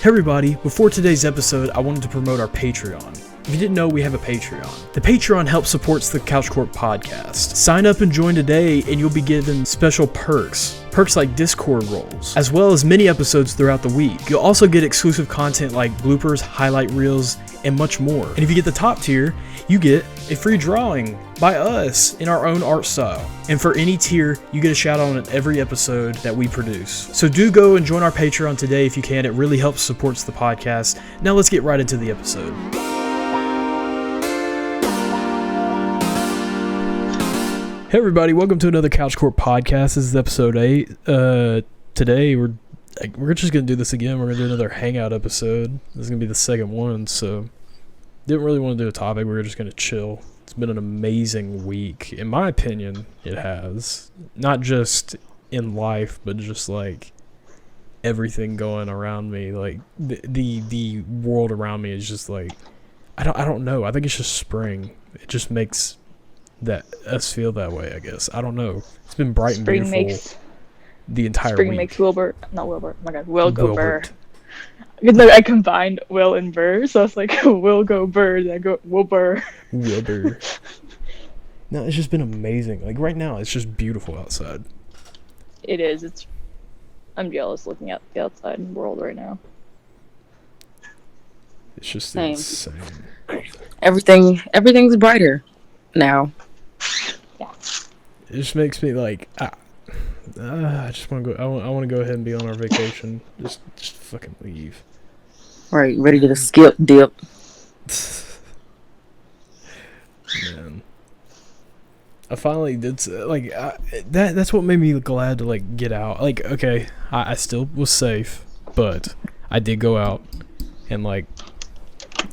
Hey everybody, before today's episode, I wanted to promote our Patreon. If you didn't know, we have a Patreon. The Patreon helps supports the Couch Corp podcast. Sign up and join today and you'll be given special perks. Perks like Discord roles, as well as mini episodes throughout the week. You'll also get exclusive content like bloopers, highlight reels, and much more. And if you get the top tier, you get a free drawing by us in our own art style. And for any tier, you get a shout out on every episode that we produce. So do go and join our Patreon today if you can. It really helps supports the podcast. Now let's get right into the episode. Hey everybody, welcome to another Couch Corp podcast. This is episode 8. Today we're just gonna do this again. We're gonna do another Hangout episode. This is gonna be the second one, so didn't really want to do a topic. We were just gonna chill. It's been an amazing week, in my opinion. It has, not just in life, but just like everything going around me. Like the world around me is just like I don't know. I think it's just spring. It just makes that us feel that way, I guess. I don't know. It's been bright and beautiful the entire week. Spring makes Will go Burr. I combined Will and Burr, so it's like Will go Burr, then I go Will Burr. Will Burr. No, it's just been amazing. Like right now, it's just beautiful outside. It is. I'm jealous looking at the outside world right now. It's just insane. Everything's brighter now. Yeah. It just makes me like I just want to go. I want to go ahead and be on our vacation. Just fucking leave. Right, ready to skip dip. Man, I finally did like that's what made me glad to like get out. Like, okay, I still was safe, but I did go out and like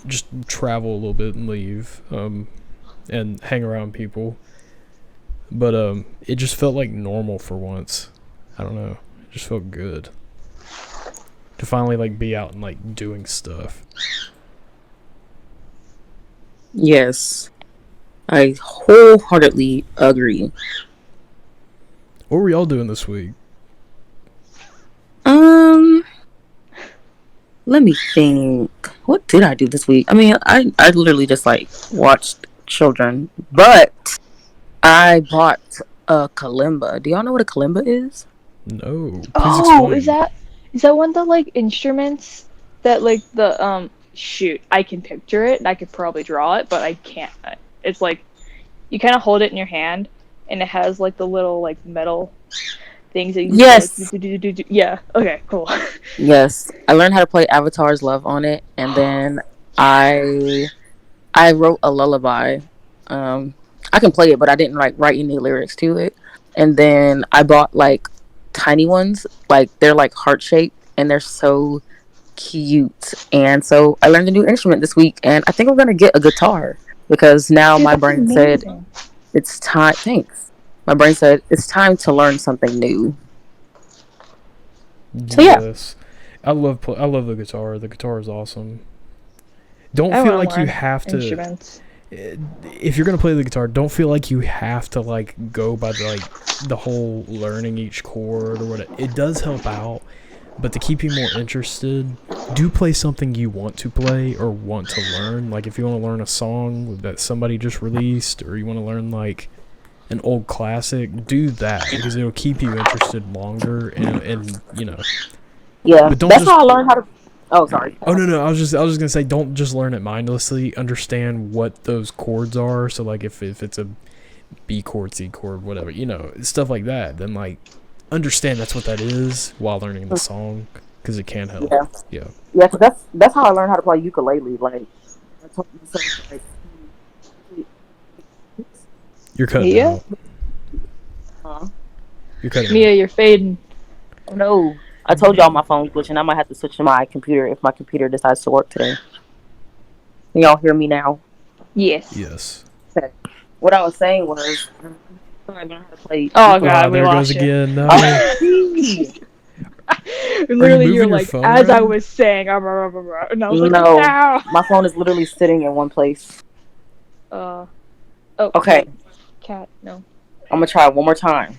just travel a little bit and leave, and hang around people. But it just felt like normal for once. I don't know. It just felt good to finally like be out and like doing stuff. Yes, I wholeheartedly agree. What were y'all doing this week? Let me think. What did I do this week? I mean, I literally just like watched children, but I bought a kalimba. Do y'all know what a kalimba is? No. Oh, explain. is that one of the like instruments that like the shoot, I can picture it and I could probably draw it, but I can't. It's like you kind of hold it in your hand and it has like the little like metal things that you Yes. do. Yeah. Okay, cool. Yes, I learned how to play Avatar's Love on it, and then I wrote a lullaby. I can play it, but I didn't like write any lyrics to it. And then I bought like tiny ones, like they're like heart shaped, and they're so cute. And so I learned a new instrument this week, and I think I'm gonna get a guitar because now Dude, my that's brain amazing. said it's time. Thanks. My brain said it's time to learn something new. So yeah. Yes. I love the guitar. The guitar is awesome. Don't I feel wanna like you learn have to. instruments. If you're gonna play the guitar, don't feel like you have to like go by the whole learning each chord or whatever. It does help out, but to keep you more interested, do play something you want to play or want to learn. Like if you want to learn a song that somebody just released, or you want to learn like an old classic, do that because it'll keep you interested longer and you know. Yeah, But that's how I learned how to. Oh, sorry. Oh no, I was just gonna say, don't just learn it mindlessly. Understand what those chords are. So like if it's a B chord, C chord, whatever, you know, stuff like that. Then like understand that's what that is while learning the song because it can help. Yeah. Yeah, cause that's how I learned how to play ukulele. Like, I told myself, like, You're cutting Mia? out. huh? You're cutting Mia, out. you're fading. Oh no! I told y'all my phone was glitching. I might have to switch to my computer if my computer decides to work today. Can y'all hear me now? Yes. Yes. Okay. What I was saying was, I learned how to play. Oh god, Oh, we there it lost goes you. again. No. Literally, moving you're your like, phone as I around? was saying, and I was like, No, no. my phone is literally sitting in one place. Oh. Okay, Cat, no. I'm gonna try it one more time.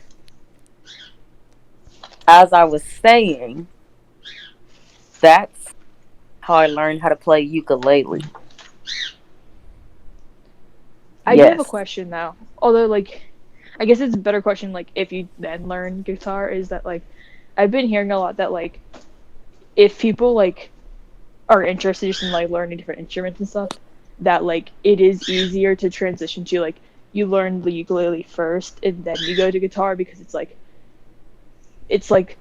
As I was saying, that's how I learned how to play ukulele. I do have a Yes. question though. Although, like, I guess it's a better question. Like, if you then learn guitar, is that like, I've been hearing a lot that like, if people like are interested just in like learning different instruments and stuff, that like it is easier to transition to like you learn the ukulele first and then you go to guitar because it's like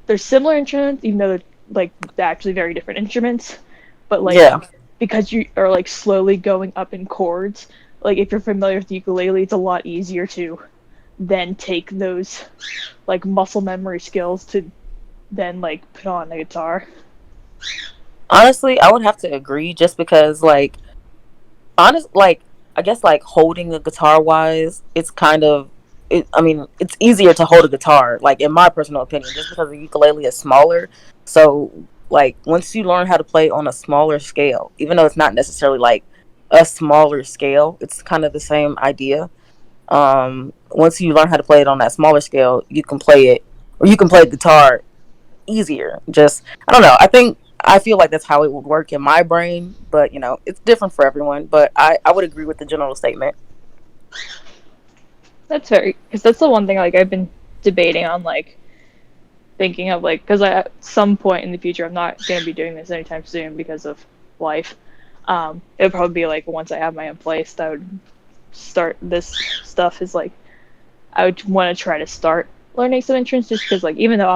they're similar instruments even though they're actually very different instruments, but like Yeah. because you are like slowly going up in chords, like if you're familiar with the ukulele, it's a lot easier to then take those like muscle memory skills to then like put on the guitar. Honestly, I would have to agree just because like I guess like holding a guitar wise, it's kind of I mean, it's easier to hold a guitar, like in my personal opinion, just because the ukulele is smaller. So like once you learn how to play on a smaller scale, even though it's not necessarily like a smaller scale, it's kind of the same idea. Once you learn how to play it on that smaller scale, you can play it or you can play guitar easier. Just I don't know. I feel like that's how it would work in my brain, but it's different for everyone. But I would agree with the general statement. That's very, because that's the one thing like I've been debating on, like thinking of like, because at some point in the future I'm not going to be doing this anytime soon because of life. It'll probably be like once I have my own place that I would start this stuff. Is like I would want to try to start learning some instruments just because like even though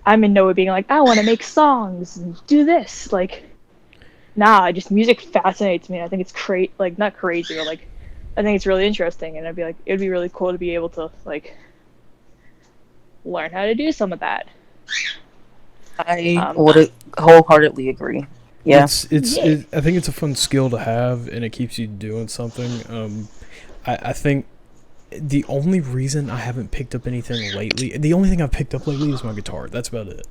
I'm in no way being like I want to make songs and do this, like nah, just music fascinates me. I think it's like not crazy, but like I think it's really interesting, and I'd be like, it'd be really cool to be able to like learn how to do some of that. I would wholeheartedly agree. Yeah. I think it's a fun skill to have, and it keeps you doing something. I think the only reason I haven't picked up anything lately, the only thing I've picked up lately is my guitar. That's about it.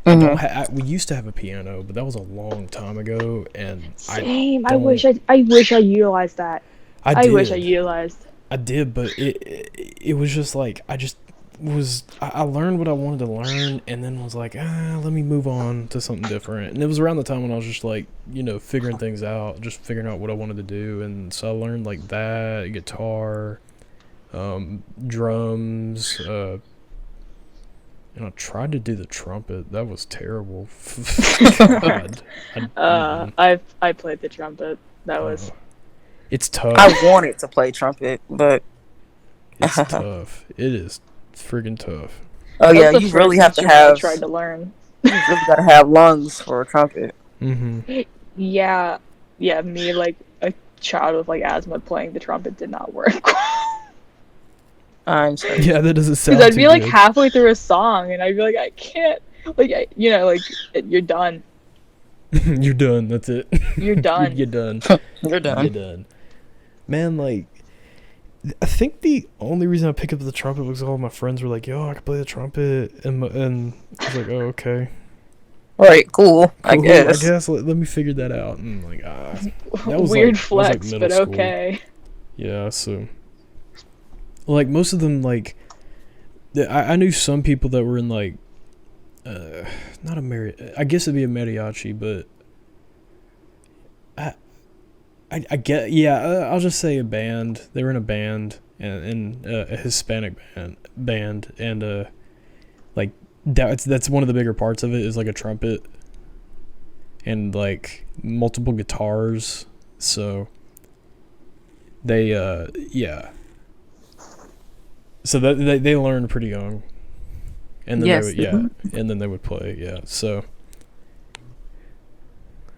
We used to have a piano, but that was a long time ago, and Same. I wish I utilized that. I wish I utilized. I did, but it was just like I learned what I wanted to learn, and then was like, let me move on to something different. And it was around the time when I was just like, figuring things out, just figuring out what I wanted to do, and so I learned like that, guitar, drums, and I tried to do the trumpet. That was terrible. God. I played the trumpet. That was. It's tough. I wanted to play trumpet, but it's tough. It is friggin' tough. Oh yeah, you really have to have. I tried to learn. You really gotta have lungs for a trumpet. Mm-hmm. Yeah. Me like a child with like asthma playing the trumpet did not work. I'm sorry. Yeah, that doesn't sound. Because I'd be like good. halfway through a song and I'd be like, I can't. Like you're done. You're done. That's it. You're done. You're done. You're done. You're done. Man, like, I think the only reason I picked up the trumpet was all my friends were like, "Yo, I can play the trumpet," and I was like, "Oh, okay." All right, cool. I guess. Let me figure that out. And like, that was weird like, flex, that was like but middle school. okay. Yeah, so like most of them, like, I knew some people that were in like, not a I guess it'd be a mariachi, but I get, yeah, I'll just say a band. They were in a band, and a Hispanic band, and like that's one of the bigger parts of it is like a trumpet and like multiple guitars. So they yeah. So that they learned pretty young, and then and then they would play, yeah. So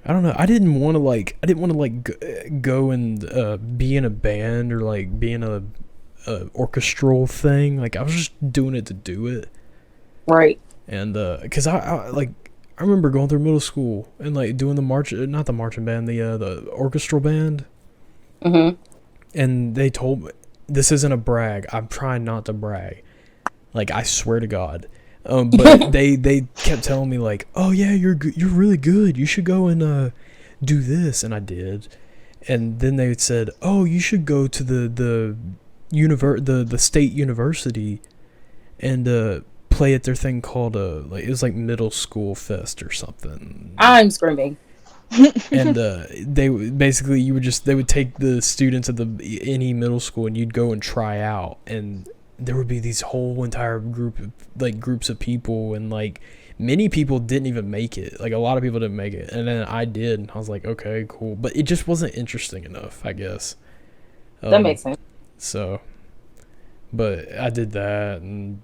I don't know. I didn't want to go and be in a band or like be in a orchestral thing. Like I was just doing it to do it. Right. And because I remember going through middle school and like doing not the marching band, the orchestral band. Mm-hmm. And they told me, this isn't a brag. I'm trying not to brag. Like I swear to God. But they kept telling me like, oh yeah, you're really good. You should go and do this, and I did. And then they said, oh, you should go to the state university and play at their thing called it was like middle school fest or something. I'm screaming. And basically they would take the students at any middle school, and you'd go and try out, and there would be these whole entire groups of people, and like many people didn't even make it. Like a lot of people didn't make it, and then I did, and I was like, okay, cool, but it just wasn't interesting enough, I guess. That makes sense. So, but I did that, and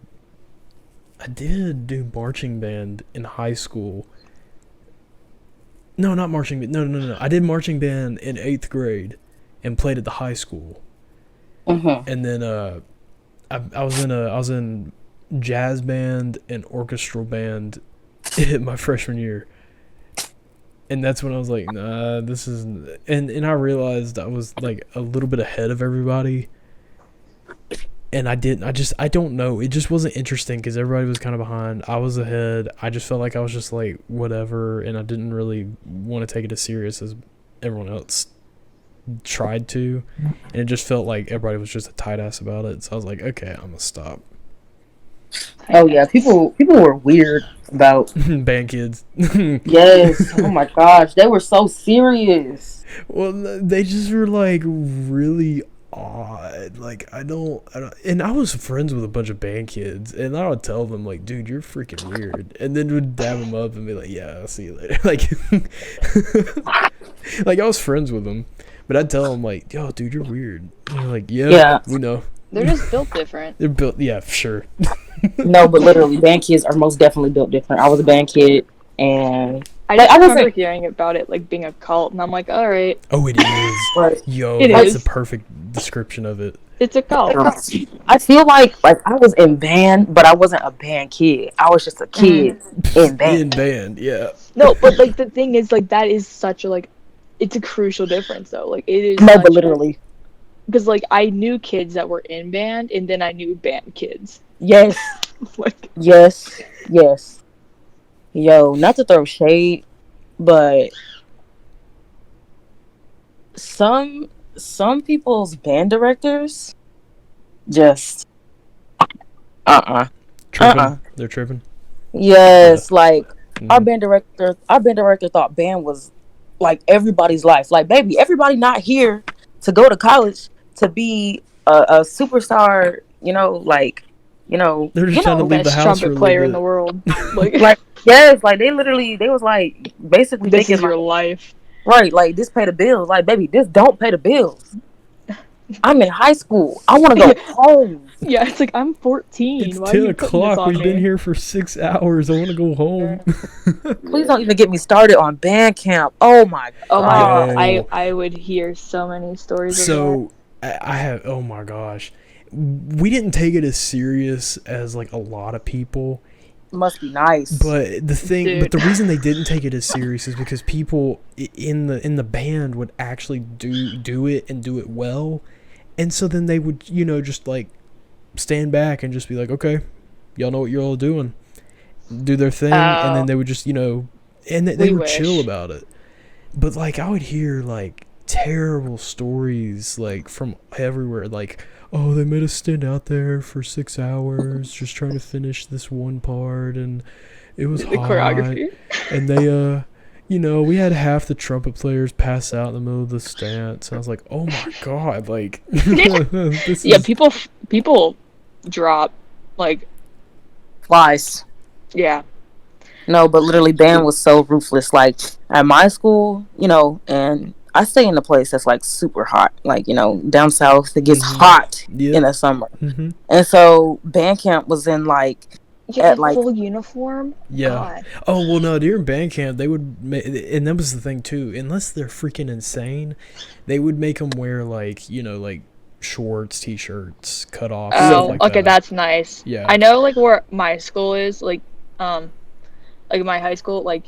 I did do marching band in high school. No, not marching band. No. I did marching band in 8th grade, and played at the high school. And then I was in jazz band and orchestral band my freshman year, and that's when I was like, nah, this isn't. And I realized I was like a little bit ahead of everybody, and I don't know, it just wasn't interesting because everybody was kind of behind. I was ahead. I just felt like I was just like whatever, and I didn't really want to take it as serious as everyone else tried to, and it just felt like everybody was just a tight ass about it. So I was like, okay, I'm gonna stop. Oh yeah, people were weird about band kids. Yes. Oh my gosh, they were so serious. Well, they just were like really odd. Like I don't, and I was friends with a bunch of band kids, and I would tell them like, dude, you're freaking weird, and then would dab them up and be like, yeah, I'll see you later. Like like I was friends with them, but I'd tell them like, yo, dude, you're weird. And they're like, yeah, we know. They're just built different. They're built, yeah, sure. No, but literally, band kids are most definitely built different. I was a band kid, and I just remember hearing about it like being a cult, and I'm like, all right. Oh, it is. Right. Yo, that's the perfect description of it. It's a cult. I feel like I was in band, but I wasn't a band kid. I was just a kid in band. In band, yeah. No, but like the thing is, like that is such a like, it's a crucial difference though. Like it is. No, but literally. Because like I knew kids that were in band, and then I knew band kids. Yes. Like yes. Yo, not to throw shade, but some people's band directors just tripping. They're tripping. Yes, like our band director thought band was like everybody's life. Like, baby, everybody not here to go to college to be a superstar, they're just trying to leave the house trumpet player in the world. Like yes, like they was like basically this thinking is your life. Right, like this pay the bills. Like, baby, this don't pay the bills. I'm in high school. I want to go home. Yeah, it's like I'm 14. It's Why 10 o'clock. We've been here for 6 hours. I want to go home. Please don't even get me started on band camp. Oh my god. Oh my god. I would hear so many stories. So I have. Oh my gosh, we didn't take it as serious as like a lot of people. Must be nice. But the reason they didn't take it as serious is because people in the band would actually do it and do it well, and so then they would just like stand back and just be like, okay, y'all know what you're all doing, do their thing, and then they would just and they would chill about it. But like I would hear like terrible stories like from everywhere, like, oh, they made us stand out there for 6 hours just trying to finish this one part, and it was the hot. Choreography. And they, we had half the trumpet players pass out in the middle of the stance. And I was like, oh my god, like, people drop like flies. Yeah. No, but literally, band was so ruthless. Like at my school, and I stay in a place that's like super hot, like down south. It gets hot in the summer, and so band camp was in like at like full uniform. Yeah. God. Oh well, no. During band camp, they would, and that was the thing too. Unless they're freaking insane, they would make them wear like like shorts, t-shirts, cut off. Oh, like okay, that. that's nice. Yeah. I know like where my school is, like my high school, like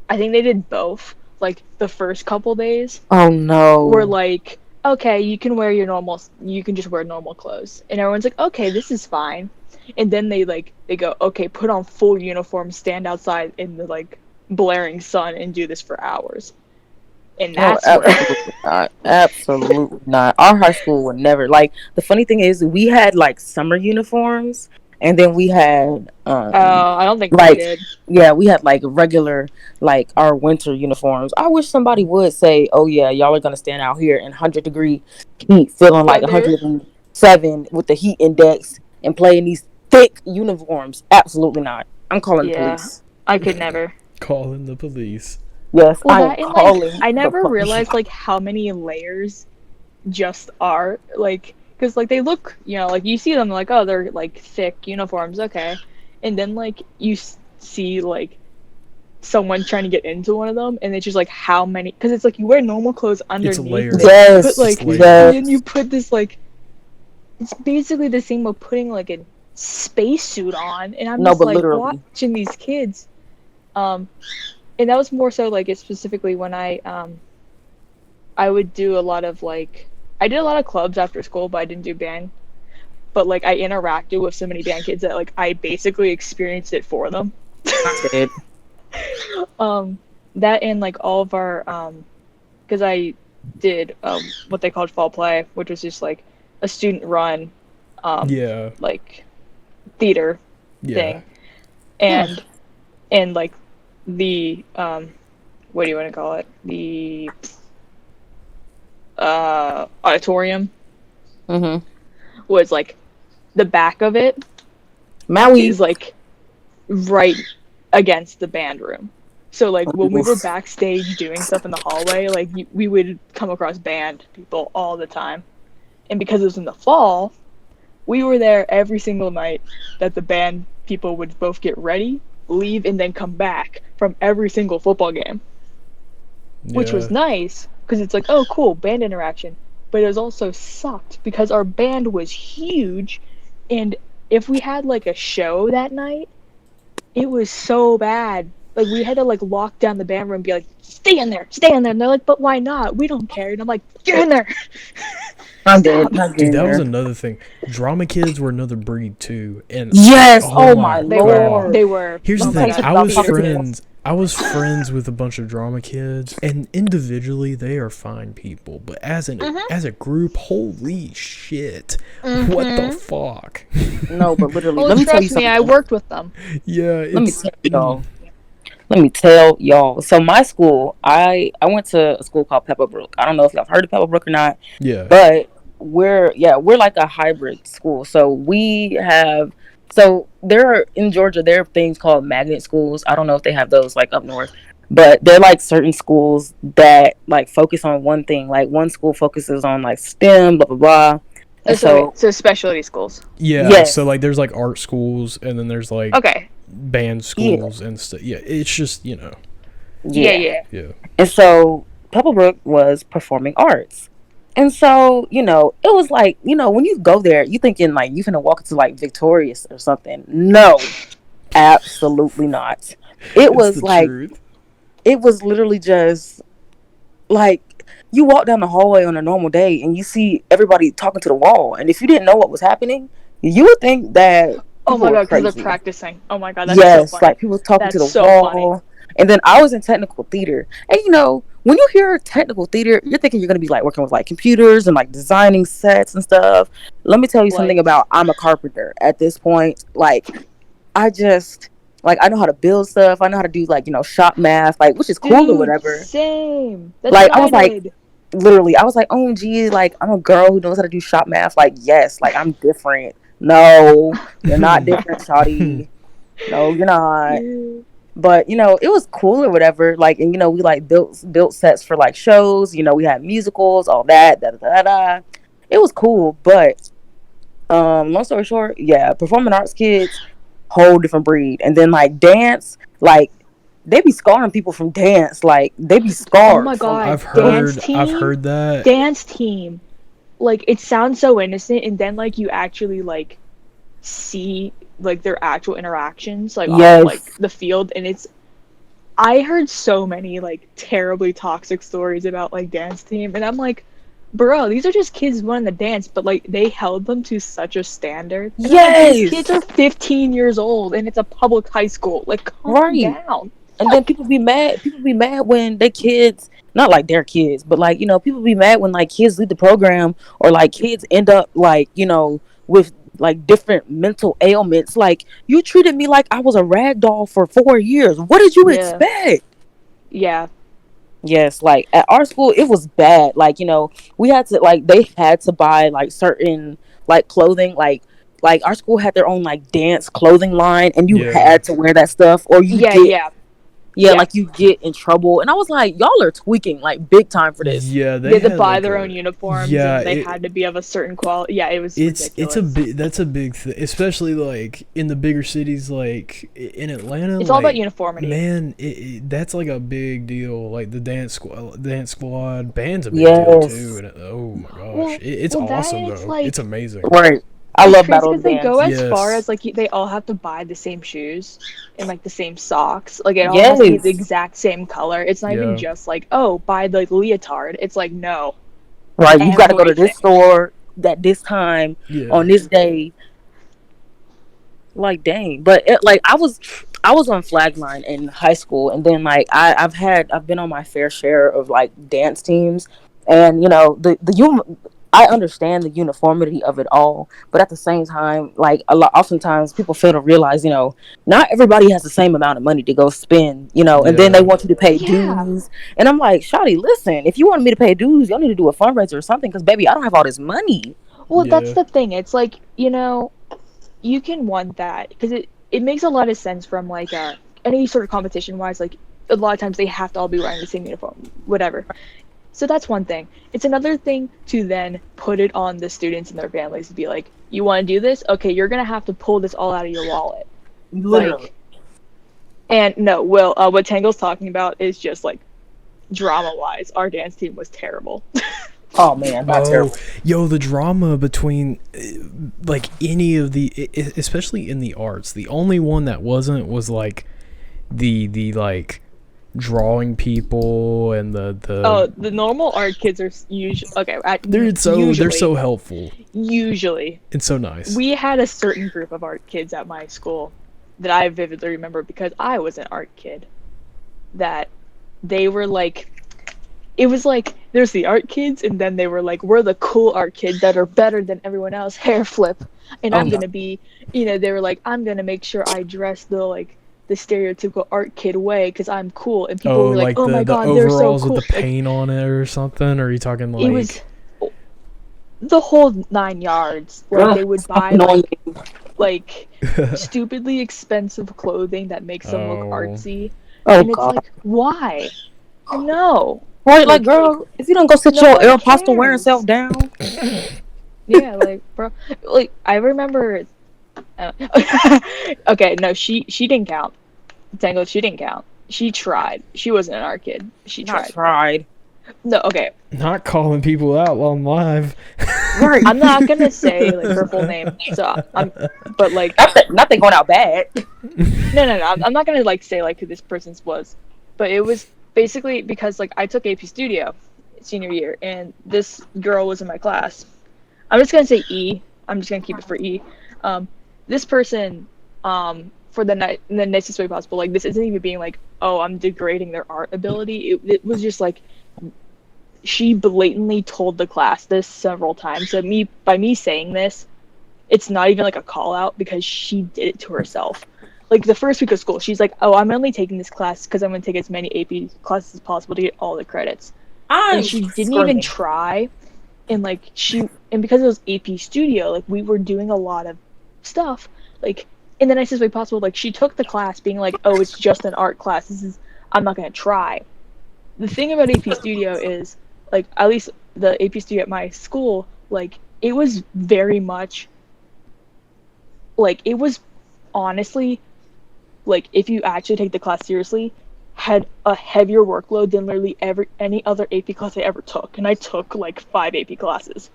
I think they did both. Like the first couple days. Oh no. Were like, okay, you can just wear normal clothes, and everyone's like, okay, this is fine. And then they go, okay, put on full uniform, stand outside in the like blaring sun, and do this for hours. And that's absolutely not. Absolutely not. Our high school would never. Like the funny thing is, we had like summer uniforms, and then we had I don't think we like did. yeah, we had like regular like our winter uniforms. I wish somebody would say, "Oh yeah, y'all are gonna stand out here in 100-degree heat, feeling like Weather. 107 with the heat index, and play in these thick uniforms." Absolutely not. I'm calling the Yeah, police. I could never. Calling the police. Yes, Well, I am that and like calling I the never police. realized like how many layers just are like because like they look like you see them like oh they're like thick uniforms okay, and then like you see like someone trying to get into one of them and it's just like how many because it's like you wear normal clothes underneath layered. it, Yes, but like layered. and then yes. you put this like it's basically the same with putting like a spacesuit on, and I'm No, just but like literally. watching these kids, and that was more so like it specifically when I would do a lot of like I did a lot of clubs after school, but I didn't do band. But like I interacted with so many band kids that like I basically experienced it for them. Dead. That and like all of our because I did what they called fall play, which was just like a student run Yeah. like theater Yeah. thing, and like the what do you want to call it, the auditorium Mm-hmm. was like the back of it Maui. is like right against the band room. So like when we were backstage doing stuff in the hallway, like we would come across band people all the time. And because it was in the fall, we were there every single night that the band people would both get ready, leave, and then come back from every single football game. Which was nice because it's like, oh cool, band interaction. But it was also sucked because our band was huge, and if we had like a show that night, it was so bad. Like we had to like lock down the band room and be like, stay in there. And they're like, but why not? We don't care. And I'm like, get in there. I'm dead. Not Dude, getting that was there. another thing. Drama kids were another breed too, and Yes. Oh my They lord. were. They were. Here's the Oh my thing. God. Talk I about was talking to friends. I was friends with a bunch of drama kids, and individually they are fine people, but as a group, holy shit, what the fuck? No, but literally, Well, let me tell you trust me, something. I worked with them. Yeah, Let me it's tell y'all. Let me tell y'all. So my school, I went to a school called Pepperbrook. I don't know if y'all have heard of Pepperbrook or not, yeah, but we're like a hybrid school. So there are in Georgia there are things called magnet schools. I don't know if they have those like up north, but they're like certain schools that like focus on one thing. Like one school focuses on like STEM, blah blah blah. And so So specialty schools. yeah. yes, So like, there's like art schools, and then there's like Okay. band yeah, schools and stuff. Yeah, it's just Yeah. yeah. yeah. And so Pebblebrook was performing arts. And so, it was like, when you go there, you thinking like you finna walk into like Victorious or something. No, absolutely not. It It's was the like, truth. it was literally just like you walk down the hallway on a normal day and you see everybody talking to the wall. And if you didn't know what was happening, you would think that Oh people my were God, because they're crazy. practicing. Oh my God, that's so Yes, funny. like people talking to That's the so funny. wall. And then I was in technical theater. And when you hear technical theater, you're thinking you're gonna be like working with like computers and like designing sets and stuff. Let me tell you something Like, about I'm a carpenter at this point. Like I just like I know how to build stuff. I know how to do like, shop math, like which is cool or dude, whatever. same. That's Like what I I was like did. literally, I was like, OMG, like I'm a girl who knows how to do shop math. Like, yes, like I'm different. No, you're not different, Shawty. No, you're not. Yeah. But it was cool or whatever. Like, and we like built sets for like shows. We had musicals, all that. Da, da, da, da. It was cool, but long story short, yeah, performing arts kids, whole different breed. And then like dance, like they be scarring people from dance. Like they be Oh my scarred from God, I've dance heard. I've team, heard that. dance team. Like it sounds so innocent, and then like you actually like see like their actual interactions like on like yes, the field, and it's I heard so many like terribly toxic stories about like dance team, and I'm like, bro, these are just kids wanting to dance, but like they held them to such a standard. And I'm like, these kids yes, are 15 years old, and it's a public high school. Like, calm right. down. And then people be mad. People be mad when they kids, not like their kids, but like people be mad when like kids leave the program or like kids end up like with like different mental ailments. Like, you treated me like I was a rag doll for 4 years. What did you Yeah. expect? Yeah. Yes, like at our school, it was bad. Like, we had to, like, they had to buy like certain like clothing. Like our school had their own like dance clothing line, and you Yeah. had to wear that stuff, or you Yeah. get Yeah. yeah, Yeah. like you get in trouble. And I was like, y'all are tweaking like big time for this. Yeah, They they had to had buy like their a own uniforms, yeah. and they had to be of a certain quality. Yeah, it was It's a ridiculous. big that's a big thing, especially like in the bigger cities, like in Atlanta. It's all about Like, uniformity. man, that's like a big deal. Like the dance squad band's a big deal too. Yes. And oh my gosh, Well, it's well, that awesome it's though. It's like amazing. Right. I it's love crazy Battle of because the they go Bands. as far Yes. as like they all have to buy the same shoes and like the same socks. Like it all has to be the Yes. exact same color. It's not even Yeah. just like, oh, buy the leotard. It's like, no, Right. You got to go to everything. this store at this time Yeah. on this day. Like, dang. But like I was on flag line in high school, and then like I've been on my fair share of like dance teams, and I understand the uniformity of it all, but at the same time, like oftentimes people fail to realize, not everybody has the same amount of money to go spend, and then they Yeah. want you to pay Yeah. dues, and I'm like, Shawty, listen, if you want me to pay dues, y'all need to do a fundraiser or something, because baby, I don't have all this money. Well, that's Yeah. the thing. It's like, you can want that because it makes a lot of sense from like any sort of competition wise. Like a lot of times they have to all be wearing the same uniform, whatever. So that's one thing. It's another thing to then put it on the students and their families to be like, you want to do this? Okay, you're gonna have to pull this all out of your wallet. Literally. Like, and no, Will, what Tangle's talking about is just like drama wise, our dance team was terrible. Oh man, not terrible. Yo, the drama between like any of especially in the arts, the only one that wasn't was like the like drawing people and Oh, the normal art kids are usually okay. they're so helpful Usually, and so nice. we had a certain group of art kids at my school that I vividly remember because I was an art kid. That they were like, it was like there's the art kids, and then they were like, we're the cool art kids that are better than everyone else. Hair flip, and I'm gonna be, they were like, I'm gonna make sure I dress the stereotypical art kid way because I'm cool, and people were like, oh my god, they're so overalls cool. with the paint on it or something. Or are you talking like It was the whole 9 yards. Like they would buy like stupidly expensive clothing that makes them look artsy. Oh And it's god. like, why? No. Right, like, girl, if you don't go sit no your one Aeropostale wearing cares. self down. Yeah, like, bro. Like, I remember. Okay, no, she didn't count. Tango, she didn't count. She tried. She wasn't an art kid. She Not tried. tried. No, okay. not calling people out while I'm live. Right. I'm not gonna say like her full name. So but like, Not they going out bad. no. I'm not gonna like say like who this person's was, but it was basically because like I took AP Studio senior year, and this girl was in my class. I'm just gonna say E. I'm just gonna keep it for E. This person, for the nicest way possible. Like, this isn't even being like, oh, I'm degrading their art ability. It was just like, she blatantly told the class this several times. So by me saying this, it's not even like a call out because she did it to herself. Like the first week of school, she's like, oh, I'm only taking this class because I'm going to take as many AP classes as possible to get all the credits. And she didn't even try. And like and because it was AP Studio, like we were doing a lot of stuff, like in the nicest way possible. Like she took the class being like, oh, it's just an art class. I'm not going to try. The thing about AP Studio is, like, at least the AP Studio at my school, like, it was very much, like, it was honestly, like, if you actually take the class seriously, had a heavier workload than literally any other AP class I ever took. And I took, like, 5 AP classes.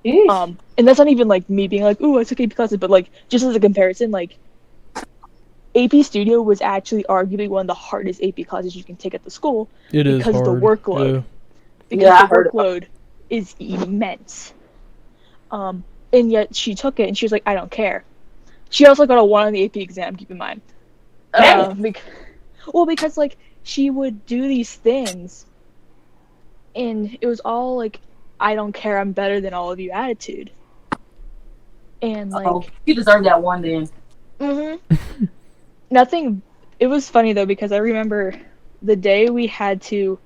And that's not even, like, me being like, ooh, I took AP classes, but, like, just as a comparison, like, AP Studio was actually arguably one of the hardest AP classes you can take at the school. It is because hard. of the workload. Yeah. Because the workload is immense. And yet she took it and she was like, I don't care. She also got a 1 on the AP exam, keep in mind. Because like she would do these things and it was all like, I don't care, I'm better than all of you attitude. And Oh, like, you deserve that one then. nothing. It was funny though because I remember the day we had to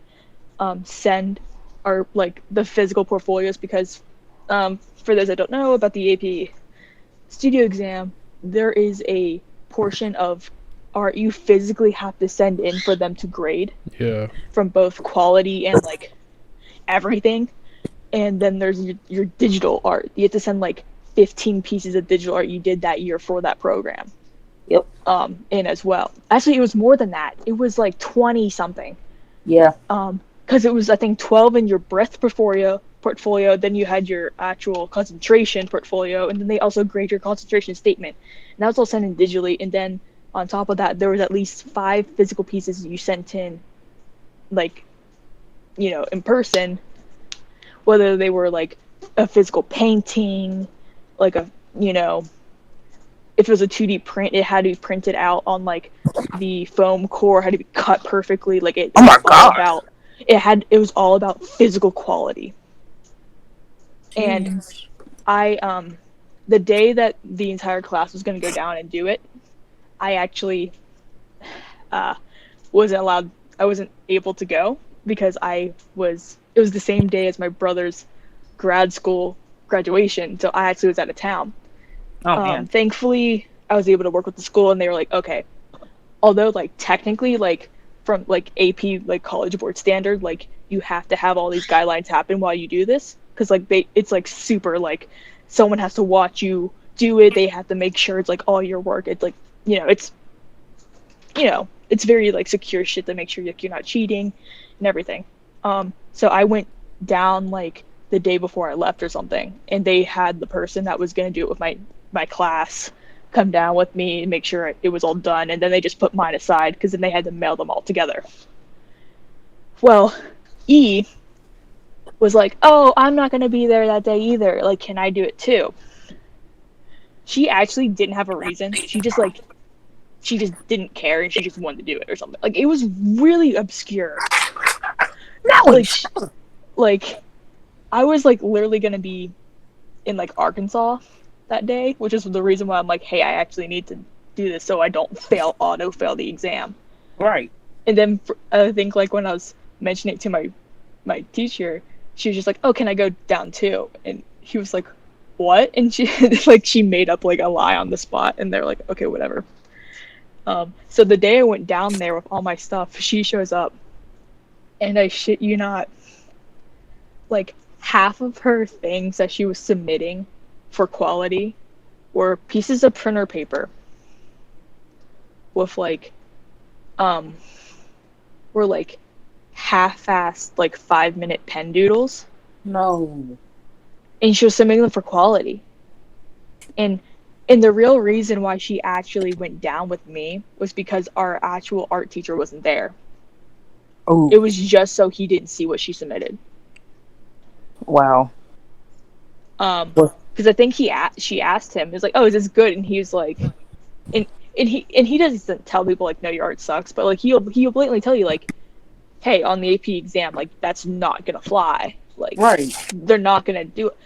send our like the physical portfolios because for those that don't know about the AP studio exam, there is a portion of art you physically have to send in for them to grade. Yeah. From both quality and like everything. And then there's your digital art. You have to send like 15 pieces of digital art you did that year for that program. Yep. In as well. Actually, it was more than that. It was like 20 something. Yeah. Because it was I think 12 in your breadth portfolio. Then you had your actual concentration portfolio, and then they also grade your concentration statement. And that was all sent in digitally. And then on top of that, there was at least 5 physical pieces you sent in, like, in person. Whether they were like a physical painting, like if it was a 2D print, it had to be printed out on like the foam core, had to be cut perfectly. Like it. Oh my was all God. about it was all about physical quality. And I the day that the entire class was going to go down and do it, I actually wasn't allowed. I wasn't able to go because it was the same day as my brother's grad school graduation, so I actually was out of town. Thankfully, I was able to work with the school, and they were like, okay, although like technically like from like AP like college board standard, like you have to have all these guidelines happen while you do this because like it's like super like someone has to watch you do it. They have to make sure it's like all your work. It's like it's very like secure shit to make sure like, you're not cheating and everything. So I went down like the day before I left or something, and they had the person that was going to do it with my class come down with me and make sure it was all done, and then they just put mine aside because then they had to mail them all together. Well, E was like, oh, I'm not going to be there that day either. Like, can I do it too? She actually didn't have a reason. She just didn't care, and she just wanted to do it or something. Like, it was really obscure. Like, I was like literally gonna be in like Arkansas that day, which is the reason why I'm like, hey, I actually need to do this so I don't auto fail the exam. Right. And then I think like when I was mentioning it to my teacher, she was just like, oh, can I go down too? And he was like, what? And she she made up like a lie on the spot, and they're like, okay, whatever. So the day I went down there with all my stuff, she shows up, and I shit you not, like half of her things that she was submitting for quality were pieces of printer paper with like were like half-assed like 5-minute pen doodles. No. And she was submitting them for quality. And the real reason why she actually went down with me was because our actual art teacher wasn't there. Oh. It was just so he didn't see what she submitted. Wow. Because I think she asked him, he was like, oh, is this good? And he was like, and he doesn't tell people like, no, your art sucks, but like he'll blatantly tell you like, hey, on the AP exam, like that's not gonna fly. Like, right. They're not gonna do it.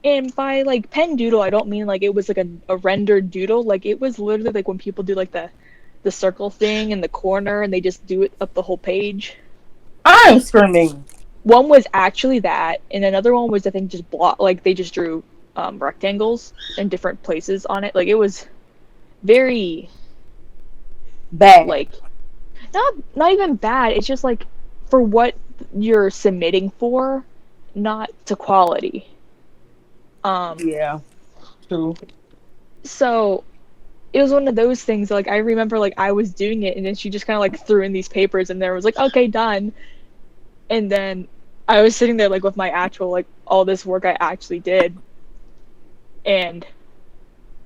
And by like pen doodle, I don't mean like it was like a rendered doodle. Like it was literally like when people do like the circle thing in the corner and they just do it up the whole page. I'm screaming. One was actually that, and another one was I think just like they just drew rectangles in different places on it. Like it was very bad. Like not even bad. It's just like for what you're submitting for, not to quality. Yeah, true. So it was one of those things. Like I remember, like I was doing it, and then she just kind of like threw in these papers, and there was like, okay, done. And then I was sitting there like with my actual like all this work I actually did, and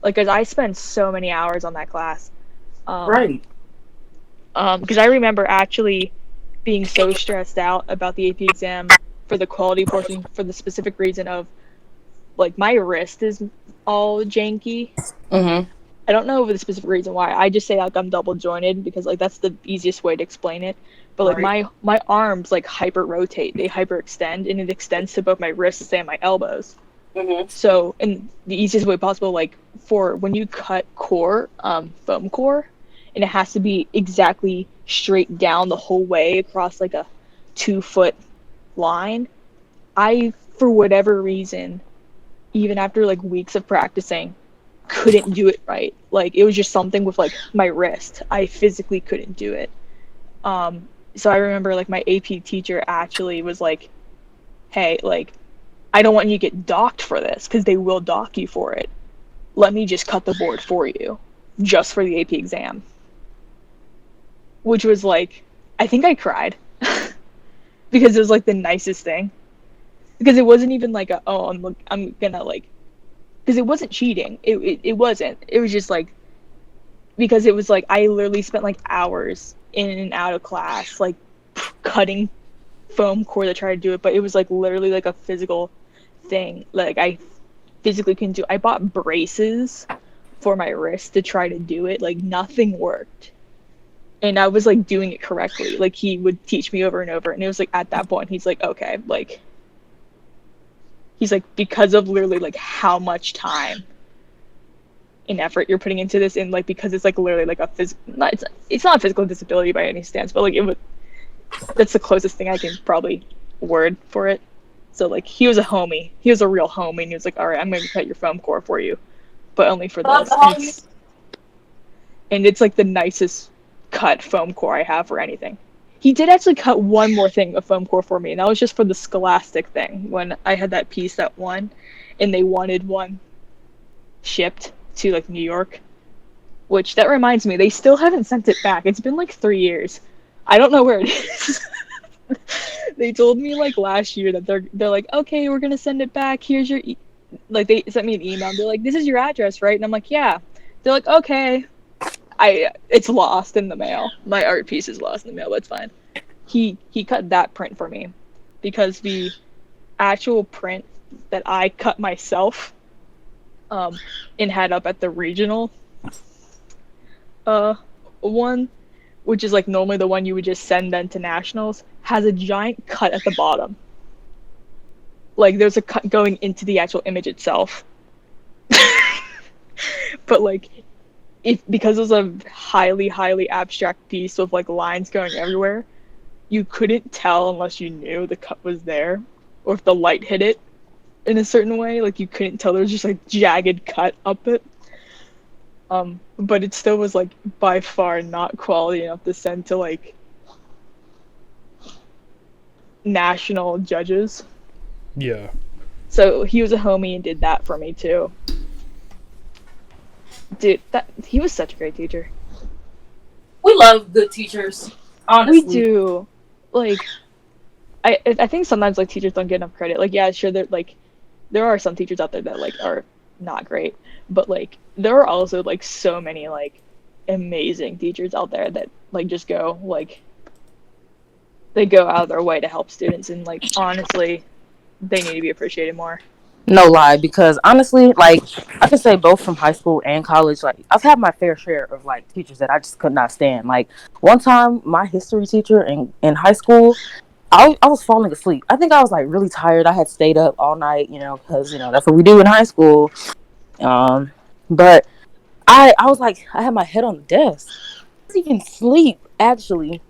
like as I spent so many hours on that class, right. Because I remember actually being so stressed out about the AP exam for the quality portion for the specific reason of like my wrist is all janky. Mm-hmm. I don't know the specific reason why. I just say like I'm double jointed because like that's the easiest way to explain it. But like my arms like hyper rotate, they hyper extend, and it extends to both my wrists and my elbows. Mhm. So, in the easiest way possible, like for when you cut core, foam core, and it has to be exactly straight down the whole way across like a 2 foot line. I, for whatever reason, even after like weeks of practicing, couldn't do it right. Like it was just something with like my wrist. I physically couldn't do it. So I remember like my AP teacher actually was like, "Hey, like I don't want you to get docked for this because they will dock you for it. Let me just cut the board for you, just for the AP exam." Which was like, I think I cried because it was like the nicest thing. Because it wasn't even like I'm gonna like, because it wasn't cheating. It wasn't. It was just like, because it was like I literally spent like hours in and out of class like cutting foam core to try to do it, but it was like literally like a physical thing. Like I physically couldn't do. I bought braces for my wrist to try to do it. Like nothing worked, and I was like doing it correctly. Like he would teach me over and over, and it was like at that point he's like, okay, like he's like, because of literally like how much time and effort you're putting into this, and like because it's like literally like a it's not a physical disability by any stance, but like it would, that's the closest thing I can probably word for it. So like he was a homie. He was a real homie, and he was like, "All right, I'm going to cut your foam core for you, but only for this." And it's like the nicest cut foam core I have for anything. He did actually cut one more thing of foam core for me, and that was just for the Scholastic thing when I had that piece that won, and they wanted one shipped to like New York. Which that reminds me, they still haven't sent it back. It's been like 3 years. I don't know where it is. They told me like last year that they're like, okay, we're gonna send it back. Here's your like they sent me an email. They're like, this is your address, right? And I'm like, yeah. They're like, okay. It's lost in the mail. My art piece is lost in the mail. But it's fine. He cut that print for me because the actual print that I cut myself and had up at the regional one, which is like normally the one you would just send then to nationals, has a giant cut at the bottom. Like there's a cut going into the actual image itself. But like because it was a highly abstract piece with like lines going everywhere, you couldn't tell unless you knew the cut was there, or if the light hit it in a certain way, like you couldn't tell. There was just like jagged cut up it. But it still was like by far not quality enough to send to like national judges. Yeah. So he was a homie and did that for me too. Dude, he was such a great teacher. We love good teachers. Honestly. We do. Like, I think sometimes like teachers don't get enough credit. Like, yeah, sure, there are some teachers out there that like are not great, but like there are also like so many like amazing teachers out there that like just go like they go out of their way to help students, and like honestly, they need to be appreciated more. No lie, because honestly, like I can say both from high school and college, like I've had my fair share of like teachers that I just could not stand. Like one time, my history teacher in high school, I was falling asleep. I think I was like really tired. I had stayed up all night, because that's what we do in high school. But I was like, I had my head on the desk. I was even sleep actually.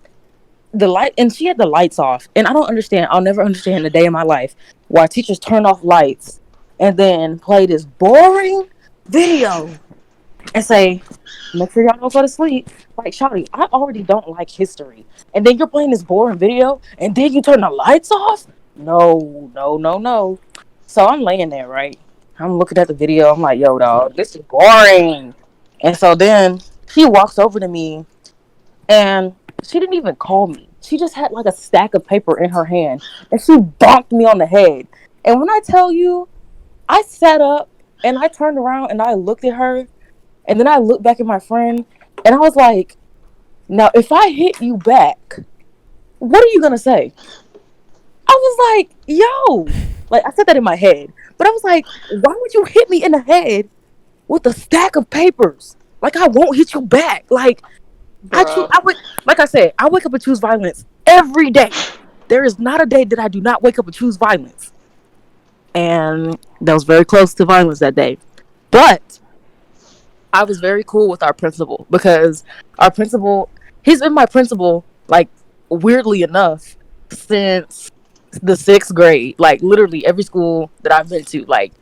The light, and she had the lights off, and I don't understand. I'll never understand a day in my life why teachers turn off lights and then play this boring video and say, make sure y'all don't go to sleep. Like, Shawty, I already don't like history, and then you're playing this boring video, and then you turn the lights off? No. So I'm laying there, right? I'm looking at the video. I'm like, yo, dog, this is boring. And so then she walks over to me, and she didn't even call me. She just had like a stack of paper in her hand, and she bonked me on the head. And when I tell you, I sat up and I turned around and I looked at her, and then I looked back at my friend, and I was like, now if I hit you back, what are you gonna say? I was like, yo, like I said that in my head, but I was like, why would you hit me in the head with a stack of papers? Like I won't hit you back. Like I would, like I said, I wake up and choose violence every day. There is not a day that I do not wake up and choose violence. and that was very close to violence that day. But I was very cool with our principal because our principal, he's been my principal, like, weirdly enough, since the 6th grade. Like, literally every school that I've been to, like,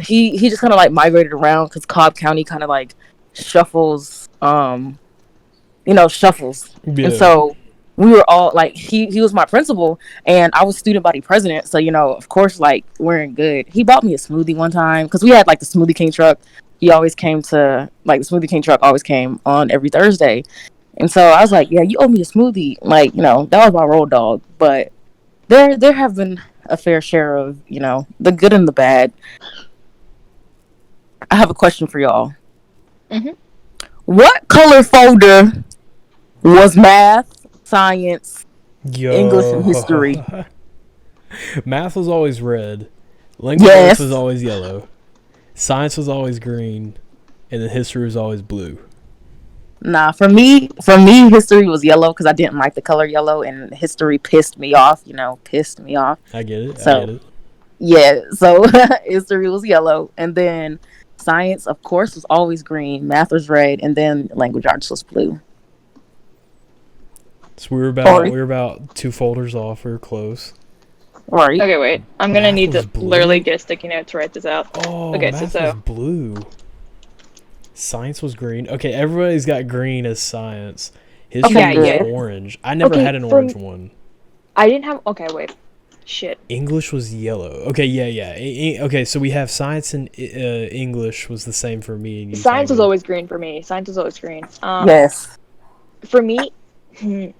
he just kind of like migrated around because Cobb County kind of like shuffles, shuffles. And Yeah. so we were all like, he was my principal, and I was student body president. So, of course, like, we're in good. He bought me a smoothie one time because we had like the Smoothie King truck. He always came to, like, the Smoothie King truck always came on every Thursday. And so I was like, yeah, you owe me a smoothie. Like, that was my road dog. But there have been a fair share of, the good and the bad. I have a question for y'all. Mm-hmm. What color folder was math, science, English, and history? Math was always red. Language arts was always yellow. Science was always green. And then history was always blue. Nah, for me, history was yellow because I didn't like the color yellow, and history pissed me off. Pissed me off. I get it. So, yeah, so history was yellow, and then science, of course, was always green. Math was red, and then language arts was blue. So we were about 2 folders off. We were close. Right. Okay, wait. I'm gonna need to blue? literally get a sticky note to write this out. Oh, okay, math so was blue. Science was green. Okay, everybody's got green as science. History was orange. I never had an orange one. I didn't have... Okay, wait. Shit. English was yellow. Okay, yeah. Okay, so we have science and English was the same for me and you. Science was always green for me. Science was always green. Yes. For me, I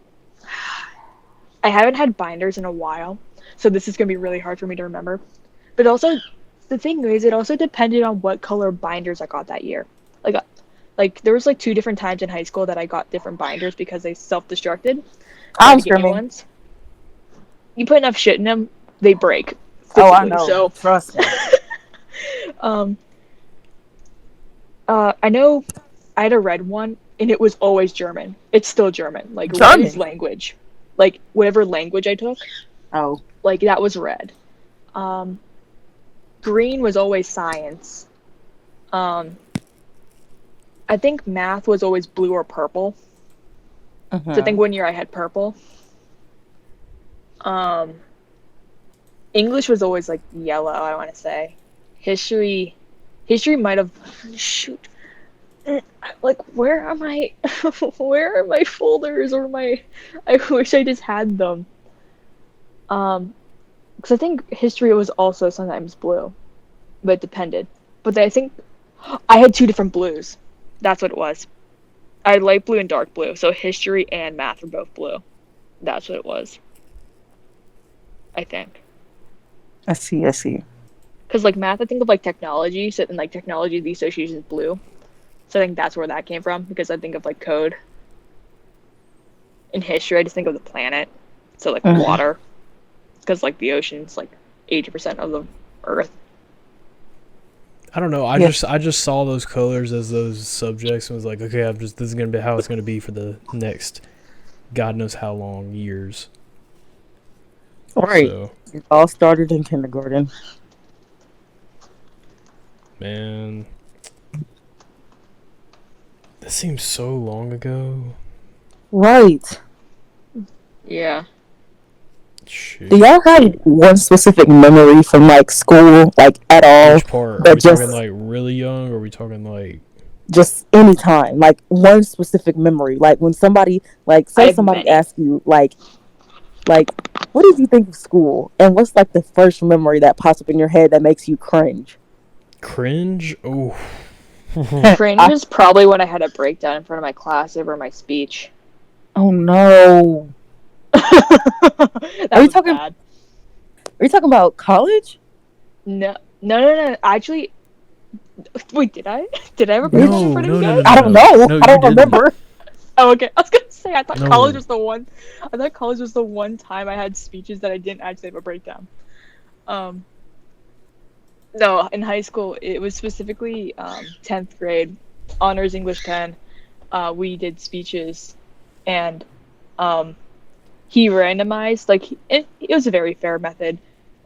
haven't had binders in a while, so this is going to be really hard for me to remember. But also, the thing is, it also depended on what color binders I got that year. Like there was like 2 different times in high school that I got different binders because they self-destructed. I'm screaming. You put enough shit in them, they break. Oh, I know. So, trust me. I know I had a red one, and it was always German. It's still German. Like, German? red is language. Like, whatever language I took. Oh. Like, that was red. Green was always science. I think math was always blue or purple. So I think one year I had purple. English was always like yellow, I want to say. History might have... Shoot. Like, where are my folders or my... I wish I just had them. Because I think history was also sometimes blue. But it depended. But I think I had 2 different blues. That's what it was. I had light blue and dark blue. So history and math were both blue. That's what it was. I think. I see. Because, like, math, I think of, like, technology. So, in, like, technology, the association is blue. So I think that's where that came from. Because I think of, like, code. In history, I just think of the planet. So, like, water. Because, like, the ocean's, like, 80% of the Earth. I don't know. I just saw those colors as those subjects and was like, okay, this is gonna be how it's gonna be for the next, God knows how long years. Right. So, it all started in kindergarten. Man, that seems so long ago. Right. Yeah. Shoot. Do y'all have one specific memory from, like, school, like, at all? Which part? Are we talking, like, really young, or are we talking, like... Just any time. Like, one specific memory. Like, when somebody, like, say somebody asks you, like, what did you think of school? And what's, like, the first memory that pops up in your head that makes you cringe? Cringe? Oh. Cringe is probably when I had a breakdown in front of my class over my speech. Oh, no. Are you talking about college? No. Actually, wait, did I have a breakdown in front of you guys? I don't know. I don't remember. Oh, okay. I was gonna say I thought college was the one. I thought college was the one time I had speeches that I didn't actually have a breakdown. No, in high school it was specifically 10th grade honors English 10. We did speeches, and he randomized, like, it was a very fair method.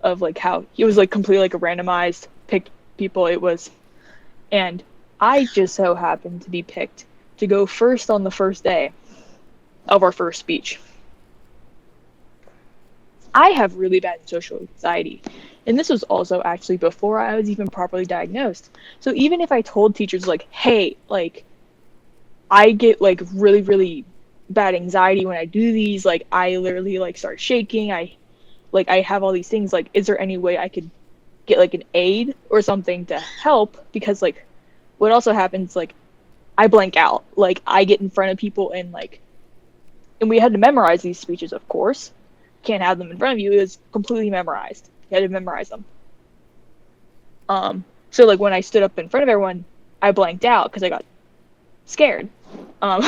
of like how it was like completely like a randomized picked people it was, and I just so happened to be picked to go first on the first day of our first speech. I have really bad social anxiety, and this was also actually before I was even properly diagnosed. So even if I told teachers like, hey, like I get like really, really bad anxiety when I do these, like I literally like start shaking, I have all these things, like is there any way I could get like an aid or something to help? Because like what also happens, like I blank out, like I get in front of people and we had to memorize these speeches, of course. Can't have them in front of you. It was completely memorized. You had to memorize them. So like when I stood up in front of everyone, I blanked out because I got scared. And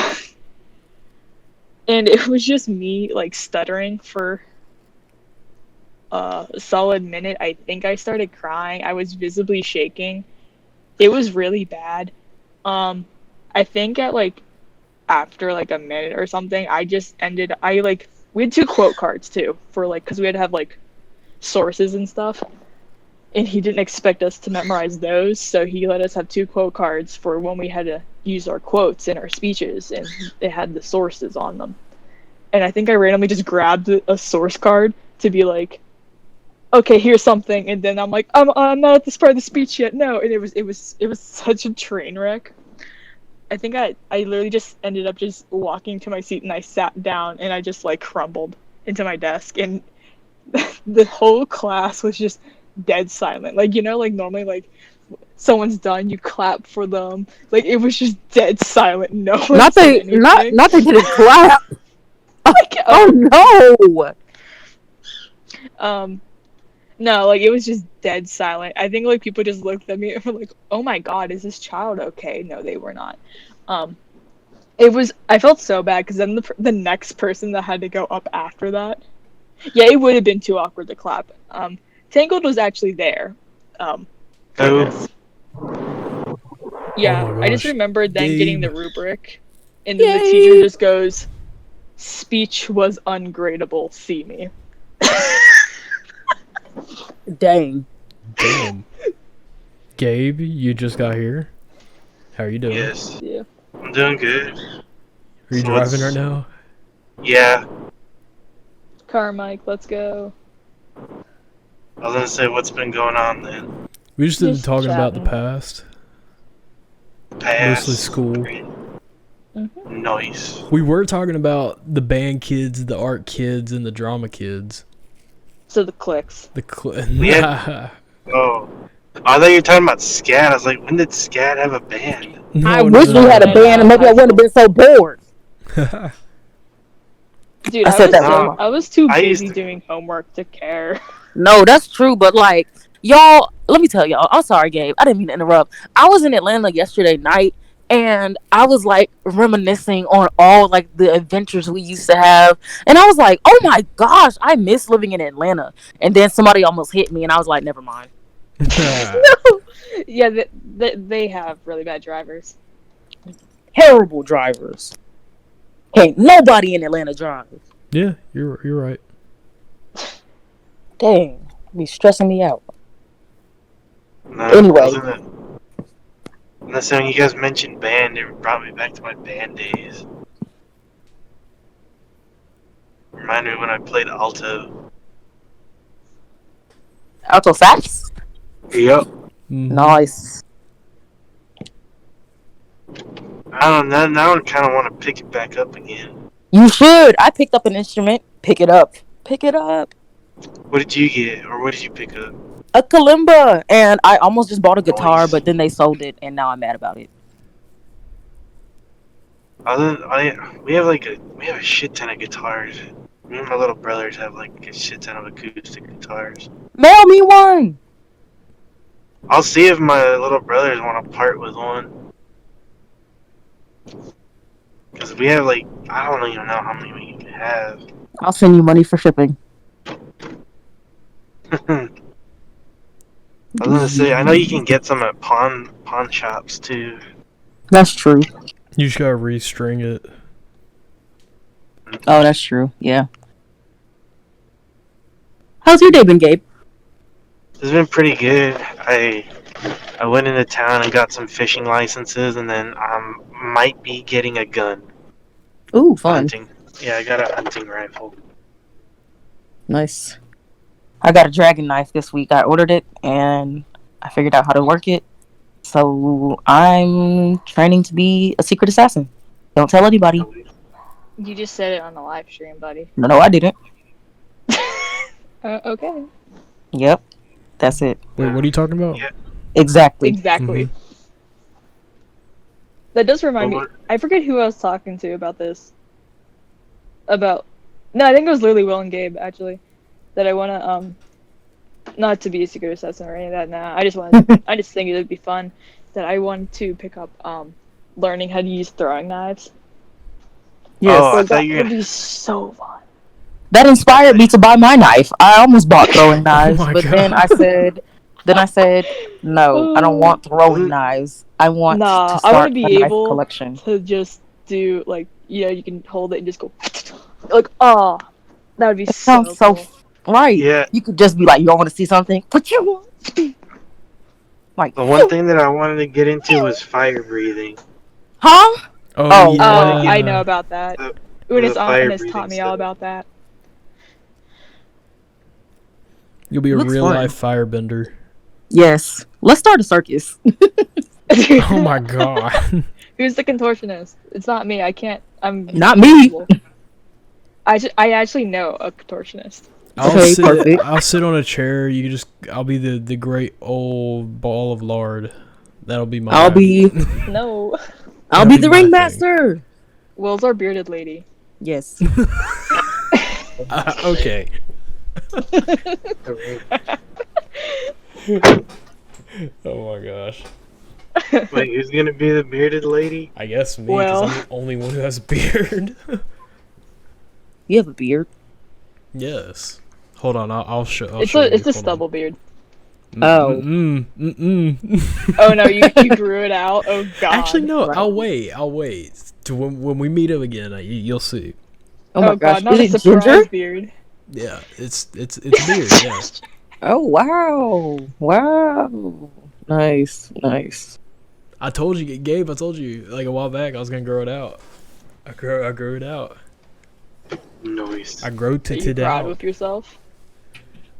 it was just me like stuttering for a solid minute. I think I started crying. I was visibly shaking. It was really bad. I think at like after like a minute or something, we had 2 quote cards too for like, because we had to have like sources and stuff, and he didn't expect us to memorize those, so he let us have 2 quote cards for when we had to use our quotes in our speeches, and it had the sources on them. And I think I randomly just grabbed a source card to be like, okay, here's something, and then I'm like, I'm not at this part of the speech yet, no. And it was such a train wreck. I think I literally just ended up just walking to my seat, and I sat down and I just like crumbled into my desk, and the whole class was just dead silent. Like, you know, like normally like someone's done, you clap for them. Like it was just dead silent. No one Not said they anything. not they didn't clap. Oh no. No, like it was just dead silent. I think like people just looked at me and were like, "Oh my God, is this child okay?" No, they were not. I felt so bad because then the next person that had to go up after that, yeah, it would have been too awkward to clap. Tangled was actually there. For this. Yeah, Oh my I just gosh. remembered then getting Gabe. the rubric, and then the teacher just goes, "Speech was ungradable. See me." Dang. Damn. Gabe, you just got here. How are you doing? Yes. Yeah. I'm doing good. Are you driving right now? Yeah. Car Mike, let's go. I was gonna say, what's been going on then? We just been Just talking about the chatting. past. Pass. Mostly school. Mm-hmm. Nice. We were talking about the band kids, the art kids, and the drama kids. So the clicks. Yeah. Oh. I thought you were talking about SCAT. I was like, when did SCAT have a band? No, I no, wish no, we had a no. band and maybe I wouldn't have been so bored. Dude, I said that wrong. I was too I used busy to- doing homework to care. No, that's true, but like, y'all, let me tell y'all. I'm sorry, Gabe. I didn't mean to interrupt. I was in Atlanta yesterday night, and I was like reminiscing on all like the adventures we used to have, and I was like, oh my gosh, I miss living in Atlanta. And then somebody almost hit me, and I was like, never mind. Yeah, they have really bad drivers. Terrible drivers. Can't nobody in Atlanta drive. Yeah, you're right. Dang, be stressing me out. No, Anyway. Unless when you guys mentioned band, it brought me back to my band days. Reminded me when I played alto. Alto sax? Yep. Nice. I don't know. Now I kind of want to pick it back up again. You should. I picked up an instrument. Pick it up. Pick it up. What did you get, or what did you pick up? A kalimba, and I almost just bought a guitar, Nice. but then they sold it, and now I'm mad about it. We have a shit ton of guitars. Me and my little brothers have like a shit ton of acoustic guitars. Mail me one. I'll see if my little brothers want to part with one. Because we have like, I don't even know how many we have. I'll send you money for shipping. I was gonna say, I know you can get some at pawn shops too. That's true. You just gotta restring it. Oh, that's true. Yeah. How's your day been, Gabe? It's been pretty good. I went into town and got some fishing licenses, and then I might be getting a gun. Ooh, fun. Hunting. Yeah, I got a hunting rifle. Nice. I got a dragon knife this week. I ordered it and I figured out how to work it. So I'm training to be a secret assassin. Don't tell anybody. You just said it on the live stream, buddy. No, I didn't. Okay. Yep. That's it. Wait, what are you talking about? Yeah. Exactly. Exactly. That does remind me. I forget who I was talking to about this. No, I think it was literally Will and Gabe actually. That I wanna not to be a secret assassin or any of that. Nah, I just think it would be fun. That I want to pick up learning how to use throwing knives. Yes. Oh, I Like, thought that you would be so fun. That inspired me to buy my knife. I almost bought throwing knives, my but God. then I said, no, I don't want throwing knives. I want Nah, to I start want to a be knife able collection. to just do like you can hold it and just go like oh, that would be It so sounds so cool. right. Yeah. You could just be like, you don't want to see something? What you want? Like, The one thing that I wanted to get into was fire breathing. huh? Oh, Oh, yeah. I know about that. The- Unis the fire has taught me breathing all stuff. about that. You'll be a Looks real fun. life firebender. Yes. Let's start a circus. Oh my god. Who's the contortionist? It's not me. I can't. I'm Not me. I actually know a contortionist. Okay, perfect. I'll sit on a chair. I'll be the great old ball of lard. That'll be my. No. I'll be That'll the be my ringmaster. Will's our bearded lady. Yes. Okay. Oh my gosh. Wait, who's gonna be the bearded lady? I guess me, because Well. I'm the only one who has a beard. You have a beard. Yes. Hold on, I'll show. I'll It's show you. a Hold on. stubble beard. Oh. Oh no, you grew it out. Oh god. Actually, no. Right. I'll wait. To when we meet up again, you'll see. Oh my gosh. god, not a Is it surprise ginger? beard. Yeah, it's a beard. Yeah. Oh wow. Wow. Nice. Nice. I told you, Gabe. I told you like a while back I was gonna grow it out. I grew it out. Noise. I grew Are to you it proud out. with yourself?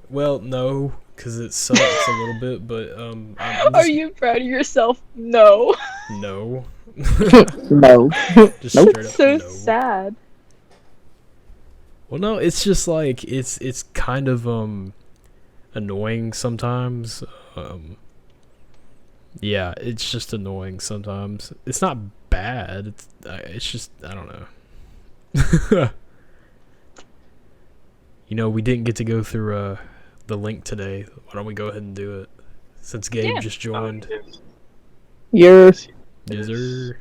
Well, no, because it sucks a little bit, but I'm Are just, you proud of yourself? No. no. No. Just Nope. straight up So no. sad. Well, no, it's just like it's kind of annoying sometimes. Yeah, it's just annoying sometimes. It's not bad. It's just I don't know. You know, we didn't get to go through the link today. Why don't we go ahead and do it? Since Gabe Yeah. just joined. You're Yes, sir.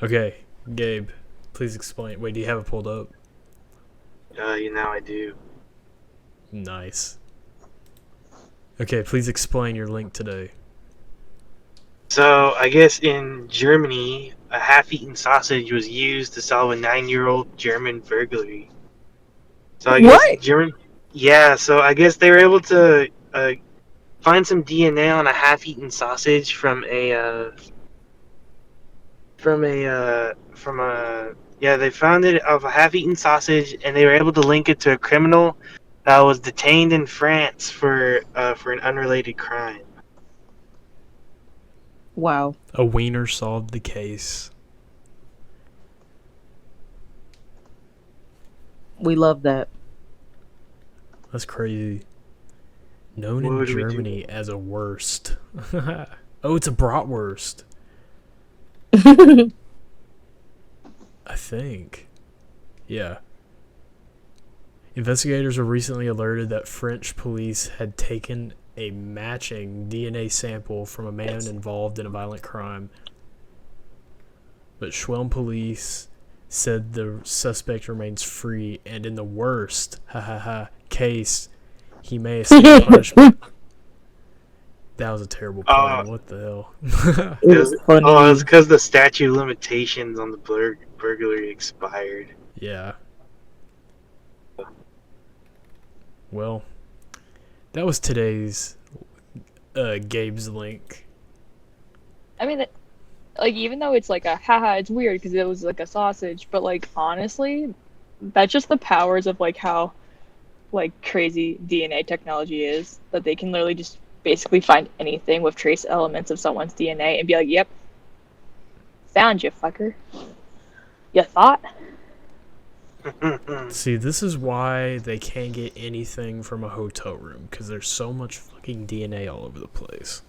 Okay, Gabe, please explain. Wait, do you have it pulled up? Now I do. Nice. Okay, please explain your link today. So, I guess in Germany, a half-eaten sausage was used to solve a 9-year-old German burglary. So I guess What? German. Yeah, so I guess they were able to find some DNA on a half-eaten sausage from a yeah, they found it of a half-eaten sausage, and they were able to link it to a criminal that was detained in France for an unrelated crime. wow. A wiener solved the case. We love that. That's crazy. Known What in would we do? Germany as a wurst. Oh, it's a bratwurst. I think. Yeah. Investigators were recently alerted that French police had taken a matching DNA sample from a man involved in a violent crime. But Schwelm police said the suspect remains free, and in the worst case, he may escape punishment. That was a terrible pun. What the hell? It was funny. Oh, it's because the statute of limitations on the burglary expired. Yeah. Well, That was today's Gabe's link. I mean, like, even though it's like a haha, it's weird because it was like a sausage, but like honestly, that's just the powers of like how like crazy DNA technology is, that they can literally just basically find anything with trace elements of someone's DNA and be like, "Yep, found you, fucker. You thought?" See, this is why they can't get anything from a hotel room, because there's so much fucking DNA all over the place.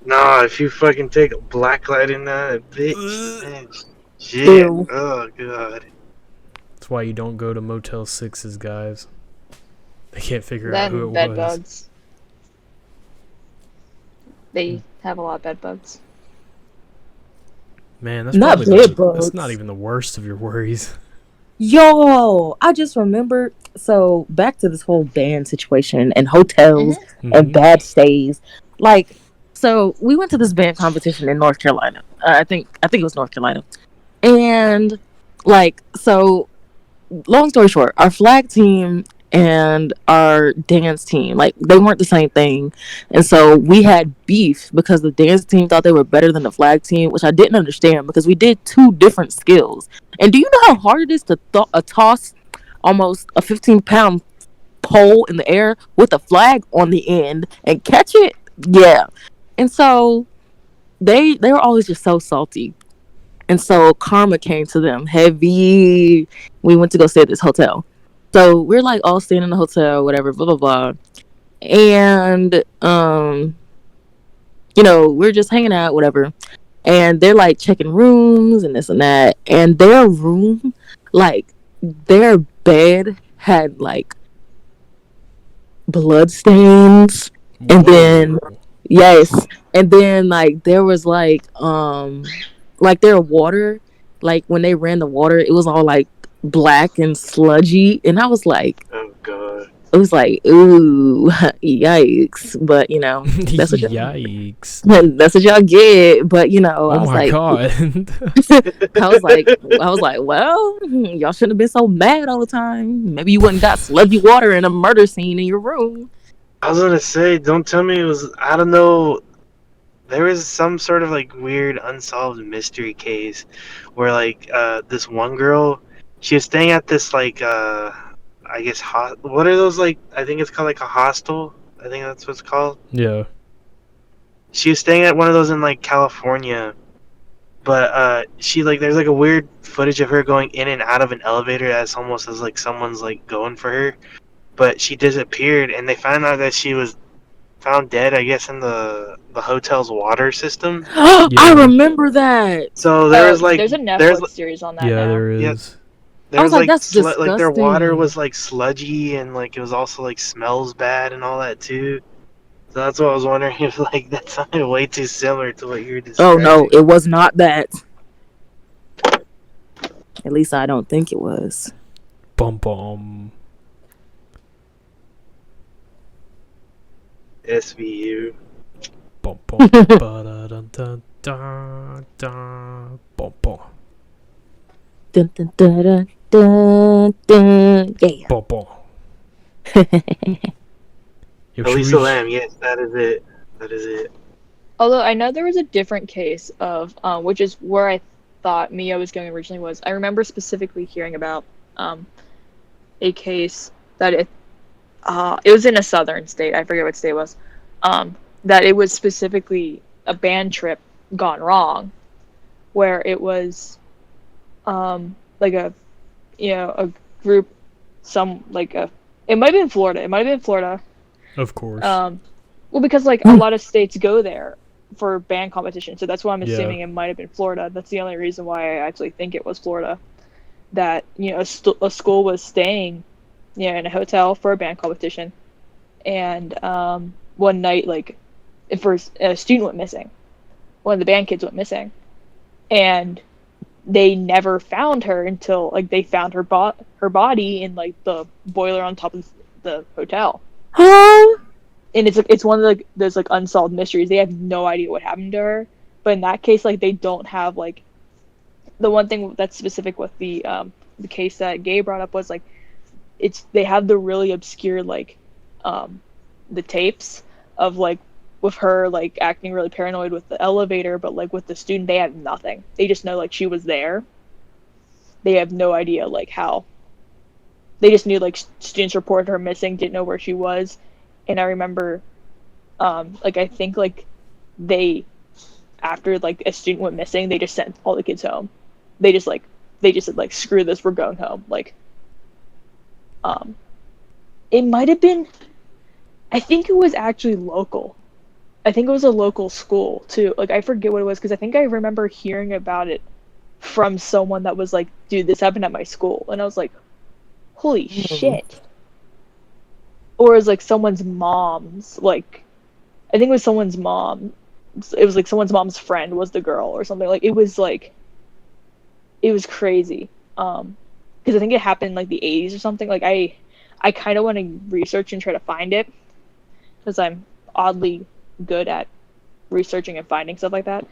Nah, if you fucking take a blacklight in that bitch, man, shit. Ew. Oh god. That's why you don't go to Motel 6s, guys. They can't figure out Then who it bed was. bugs. They have a lot of bed bugs. Man, that's Not probably bed that's bugs. not even the worst of your worries. Yo, I just remembered. So back to this whole band situation and hotels Mhm. and bad stays. Like, so we went to this band competition in North Carolina. I think it was North Carolina. And like, so long story short, our flag team and our dance team, like, they weren't the same thing. And so we had beef because the dance team thought they were better than the flag team, which I didn't understand because we did two different skills. And do you know how hard it is to toss almost a 15-pound pole in the air with a flag on the end and catch it? Yeah. And so they were always just so salty. And so karma came to them heavy. We went to go stay at this hotel. So we're like all staying in the hotel, whatever, blah blah blah. And we're just hanging out, whatever. And they're like checking rooms and this and that. And their room, like their bed had like blood stains. And then yes. And then like there was like their water, like when they ran the water, it was all like black and sludgy, and I was like, Oh god. it was like, ooh, yikes. But that's what Yikes. that's what y'all get. But Oh I was my like, god. I was like, well, y'all shouldn't have been so mad all the time. Maybe you wouldn't got sludgy water in a murder scene in your room. I was gonna say, don't tell me it was, I don't know, there was some sort of like weird unsolved mystery case where like this one girl, she was staying at this like I guess what are those, like, I think it's called like a hostel. I think that's what it's called. Yeah. She was staying at one of those in like California, but she, like, there's like a weird footage of her going in and out of an elevator as almost as like someone's like going for her, but she disappeared and they found out that she was found dead, I guess, in the hotel's water system. I remember that. So there was like there's a Netflix series on that Yeah, now. there Yeah. is. there I was like, that's like their water disgusting. was like sludgy and like it was also like smells bad and all that too. So that's what I was wondering if like that sounded way too similar to what you were Oh describing. no, it was not that. At least I don't think it was. Bum bum. SVU. Bum bum. Ba-da-dun-dun-dun-dun. Bum bum. Dun, dun, dun, dun, dun, dun. Yeah. Bum bum. Yo, should Elisa we- Lamb, yes, that is it. That is it. Although I know there was a different case of, which is where I thought Mia was going originally was. I remember specifically hearing about a case that it was in a southern state. I forget what state it was. That it was specifically a band trip gone wrong, where it was like a group, it might have been Florida. It might have been Florida. Of course. Well, because like a lot of states go there for band competition, so that's why I'm Yeah. assuming it might have been Florida. That's the only reason why I actually think it was Florida. That a school was staying, in a hotel for a band competition, and one night, like, first a student went missing. One of the band kids went missing, and they never found her until like they found her body in like the boiler on top of the hotel. Huh? And it's one of those like unsolved mysteries. They have no idea what happened to her. But in that case, like, they don't have like, the one thing that's specific with the case that Gabe brought up was like, they have the really obscure like the tapes of like with her like acting really paranoid with the elevator, but like with the student they have nothing. They just know like she was there. They have no idea like how. They just knew like students reported her missing, didn't know where she was, and I remember, like I think like they, after like a student went missing, they just sent all the kids home. They just said like screw this, we're going home. Like, it might have been, I think it was actually local. I think it was a local school too. Like I forget what it was because I think I remember hearing about it from someone that was like, dude, this happened at my school, and I was like, holy shit. Or it was like someone's mom's, like, I think it was someone's mom. It was like someone's mom's friend was the girl or something. Like it was crazy. Because I think it happened in like the 80s or something. Like I kind of want to research and try to find it because I'm oddly good at researching and finding stuff like that.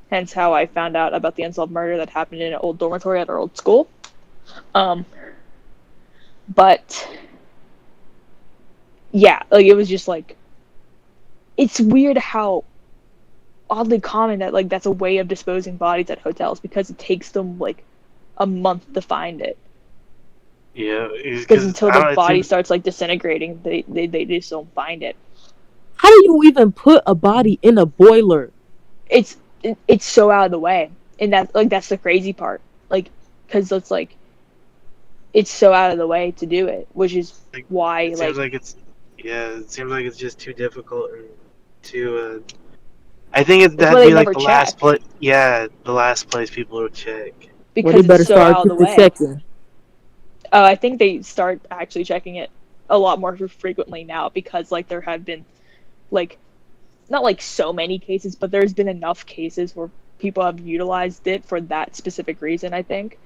Hence how I found out about the unsolved murder that happened in an old dormitory at our old school. But yeah, like it was just like, it's weird how oddly common that like that's a way of disposing bodies at hotels because it takes them like a month to find it. Yeah, because until the body starts like disintegrating, they just don't find it. How do you even put a body in a boiler? It's so out of the way, and that's the crazy part. Like, because it's like it's so out of the way to do it, which is like, why it seems like it's just too difficult and too. I think that'd be like the last place. Yeah, the last place people would check. Because it's so out of the way. Checking. I think they start actually checking it a lot more frequently now because like there have been like not like so many cases, but there's been enough cases where people have utilized it for that specific reason. I think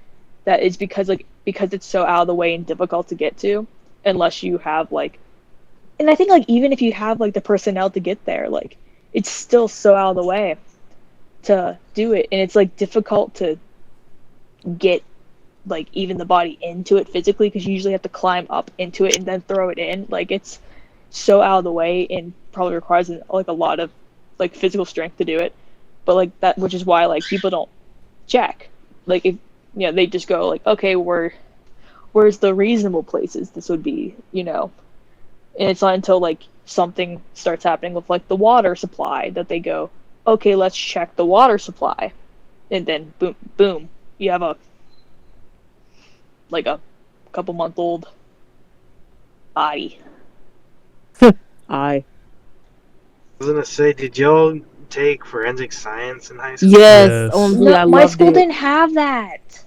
that is because it's so out of the way and difficult to get to unless you have like, and I think like even if you have like the personnel to get there, like it's still so out of the way to do it, and it's like difficult to get like even the body into it physically because you usually have to climb up into it and then throw it in. Like it's so out of the way and probably requires like a lot of like physical strength to do it, but like that, which is why like people don't check. Like if they just go like, okay, where's the reasonable places this would be, and it's not until like something starts happening with like the water supply that they go, okay, let's check the water supply, and then boom, you have a couple month old body. I was gonna say, did y'all take forensic science in high school? Yes. No, my school didn't have that.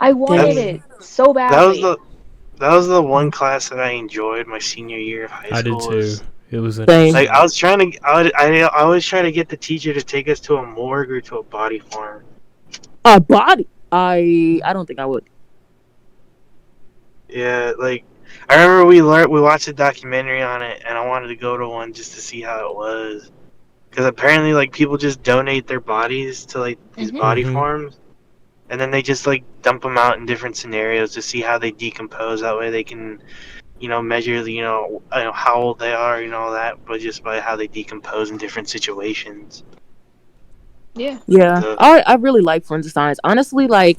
I wanted it so badly. That was the one class that I enjoyed my senior year of high school. I did too. It was interesting. Like I always try to get the teacher to take us to a morgue or to a body farm. A body? I don't think I would. Yeah, like I remember we watched a documentary on it, and I wanted to go to one just to see how it was. Because apparently, like people just donate their bodies to like these body farms, and then they just like dump them out in different scenarios to see how they decompose. That way, they can, measure how old they are, all that, but just by how they decompose in different situations. Yeah. I really like forensic science. Honestly, like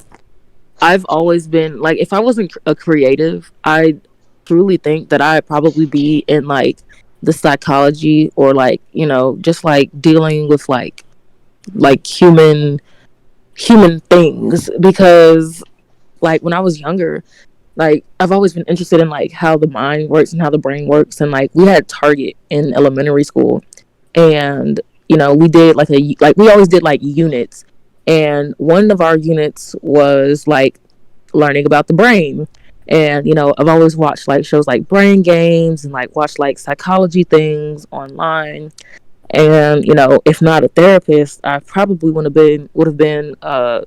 I've always been like, if I wasn't a creative, I truly think that I'd probably be in like the psychology or like just like dealing with like human things, because like when I was younger, like I've always been interested in like how the mind works and how the brain works, and like we had Target in elementary school, and we did we always did like units, and one of our units was like learning about the brain. And I've always watched like shows like Brain Games and like watched like psychology things online. And if not a therapist, I probably would have been a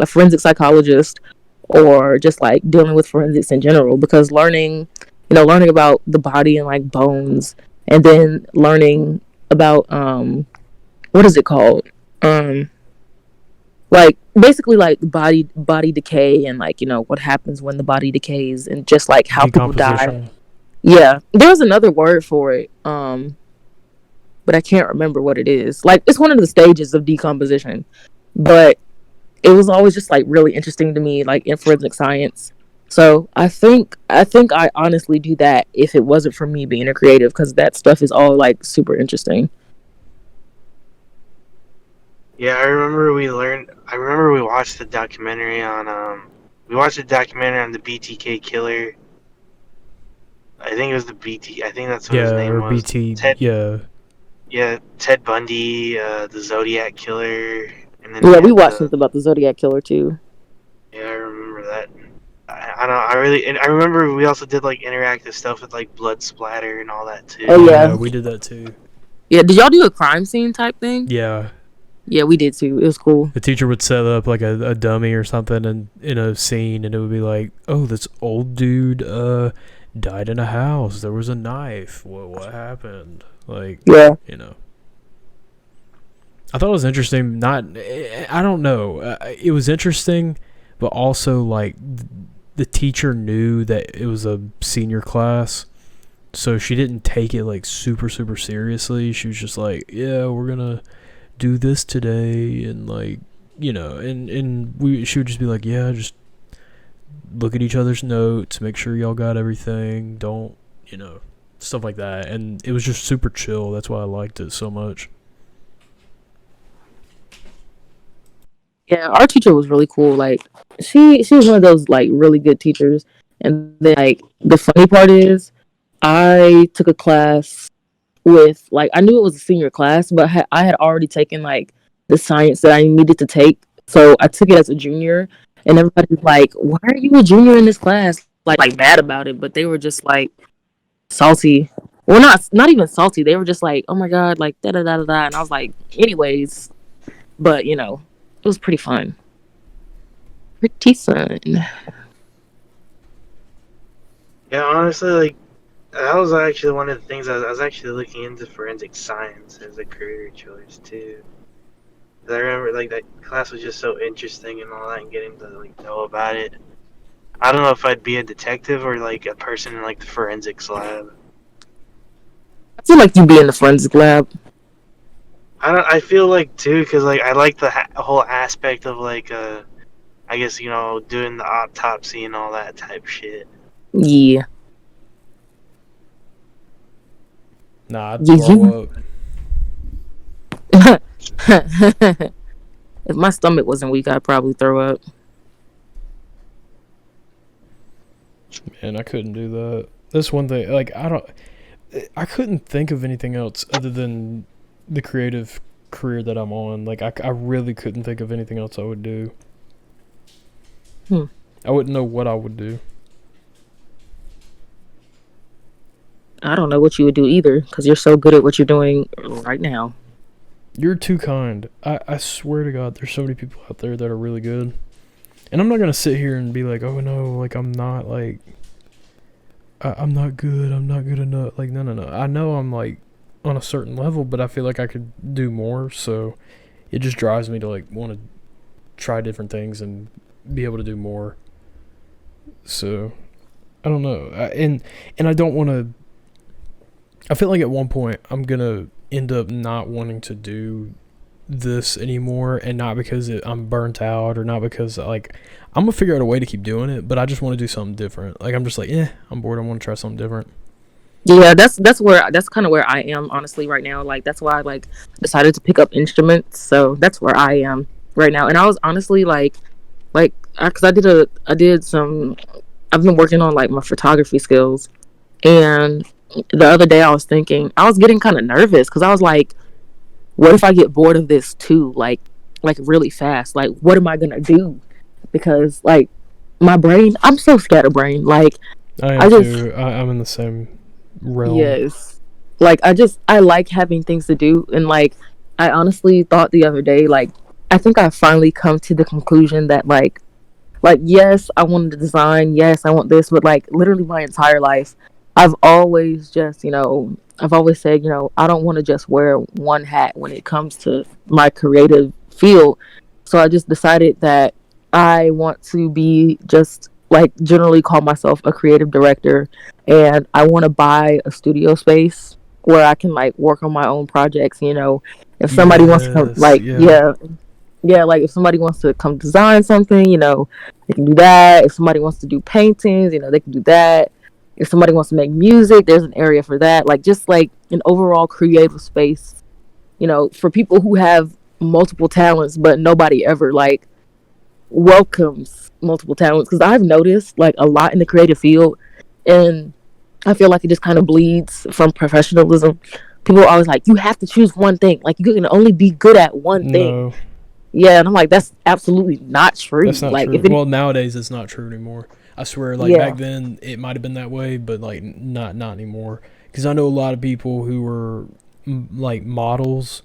forensic psychologist, or just like dealing with forensics in general, because learning about the body and like bones, and then learning about what is it called, like basically like body decay, and like what happens when the body decays, and just like how people die. Yeah, there's another word for it, but I can't remember what it is. Like, it's one of the stages of decomposition, but it was always just like really interesting to me, like in forensic science. So I think I honestly do that if it wasn't for me being a creative, because that stuff is all like super interesting. Yeah, I remember we learned. I remember we watched the documentary on. We watched a documentary on the BTK killer. I think it was the BT. I think that's what his Yeah, name or was. BT. Ted. Yeah, Yeah, Ted Bundy, the Zodiac killer, and then we Yeah, we had watched the. something about the Zodiac killer too. Yeah, I remember that. I don't. I really. And I remember we also did like interactive stuff with like blood splatter and all that Oh too. yeah, yeah, we did that too. yeah. Did y'all do a crime scene type thing? Yeah, Yeah, we did too. It was cool. the teacher would set up like a dummy or something and in a scene, and it would be like, oh, this old dude died in a house. There was a knife. What happened? Like, Yeah, you know. I thought it was interesting. I don't know. It was interesting, but also like the teacher knew that it was a senior class, so she didn't take it like super super seriously. She was just like, "Yeah, we're gonna do this today," and like, she would just be like, "Yeah, just look at each other's notes, make sure y'all got everything. Don't, stuff like that." And it was just super chill. That's why I liked it so much. yeah. Our teacher was really cool. Like, she was one of those like really good teachers. And then like the funny part is, I took a class with like, I knew it was a senior class, but I had already taken like the science that I needed to take. So I took it as a junior, and everybody's like, "Why are you a junior in this class?" Like mad about it, but they were just like salty. Well, not even salty. They were just like, "Oh my god," like da da da da da. And I was like, anyways, but it was pretty fun. Pretty fun. Yeah, honestly, like that was actually one of the things I was actually looking into forensic science as a career choice too. 'Cause I remember like that class was just so interesting and all that, and getting to like know about it. I don't know if I'd be a detective or like a person in like the forensics lab. I feel like you'd be in the forensic lab. I don't. I feel like too, because like I like the whole aspect of like I guess doing the autopsy and all that type shit. Yeah. Nah, I'd Yeah, throw up. if my stomach wasn't weak, I'd probably throw up. Man, I couldn't do that. That's one thing. Like, I couldn't think of anything else other than the creative career that I'm on. Like, I really couldn't think of anything else I would do. I wouldn't know what I would do. I don't know what you would do either, because you're so good at what you're doing right now. You're too kind. I swear to God, there's so many people out there that are really good. And I'm not going to sit here and be like, oh no, like I'm not like, I'm not good. I'm not good enough. Like, no. I know I'm like on a certain level, but I feel like I could do more. So it just drives me to like want to try different things and be able to do more. So I don't know. And I don't want to, I feel like at one point I'm going to end up not wanting to do this anymore, and not because I'm burnt out or not because like I'm gonna figure out a way to keep doing it, but I just want to do something different. Like I'm just like, I'm bored. I want to try something different. Yeah, that's kind of where I am honestly right now. Like that's why I like decided to pick up instruments. So that's where I am right now. And I was honestly because I've been working on like my photography skills, and the other day I was thinking I was getting kind of nervous because I was like, what if I get bored of this too? Like really fast. Like what am I gonna do? Because like my brain, I'm so scatterbrained. Like I I am just too. I'm in the same realm. yes. Like I like having things to do, and like I honestly thought the other day, like I think I finally come to the conclusion that like yes, I wanted to design, yes, I want this, but like literally my entire life I've always just, I've always said, I don't want to just wear one hat when it comes to my creative field. So I just decided that I want to be just like generally call myself a creative director, and I want to buy a studio space where I can like work on my own projects. If somebody wants to come, Yes, like, yeah. yeah, like if somebody wants to come design something, they can do that. If somebody wants to do paintings, they can do that. If somebody wants to make music, there's an area for that. Like just like an overall creative space, for people who have multiple talents, but nobody ever like welcomes multiple talents. Because I've noticed like a lot in the creative field, and I feel like it just kind of bleeds from professionalism. People are always like, you have to choose one thing. Like you can only be good at one thing. No, Yeah, and I'm like, that's absolutely not true. that's not Like true. if it, Well, nowadays it's not true anymore. I swear, like yeah, back then it might have been that way, but like not anymore. Because I know a lot of people who were like models,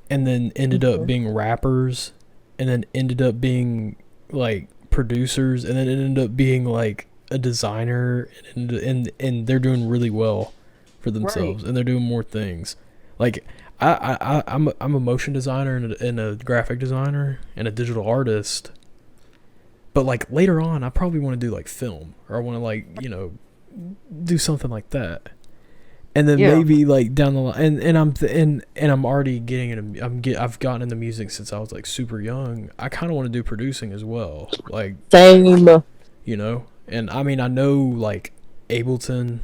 and then ended up mhm, being rappers, and then ended up being like producers, and then ended up being like a designer, and they're doing really well for right. themselves, and they're doing more things. Like I'm a motion designer and a graphic designer and a digital artist, but like later on I probably want to do like film, or I want to like do something like that. And then Yeah, maybe like down the line, and I'm already getting into I've gotten into music since I was like super young. I kind of want to do producing as well, like same. And I mean I know like Ableton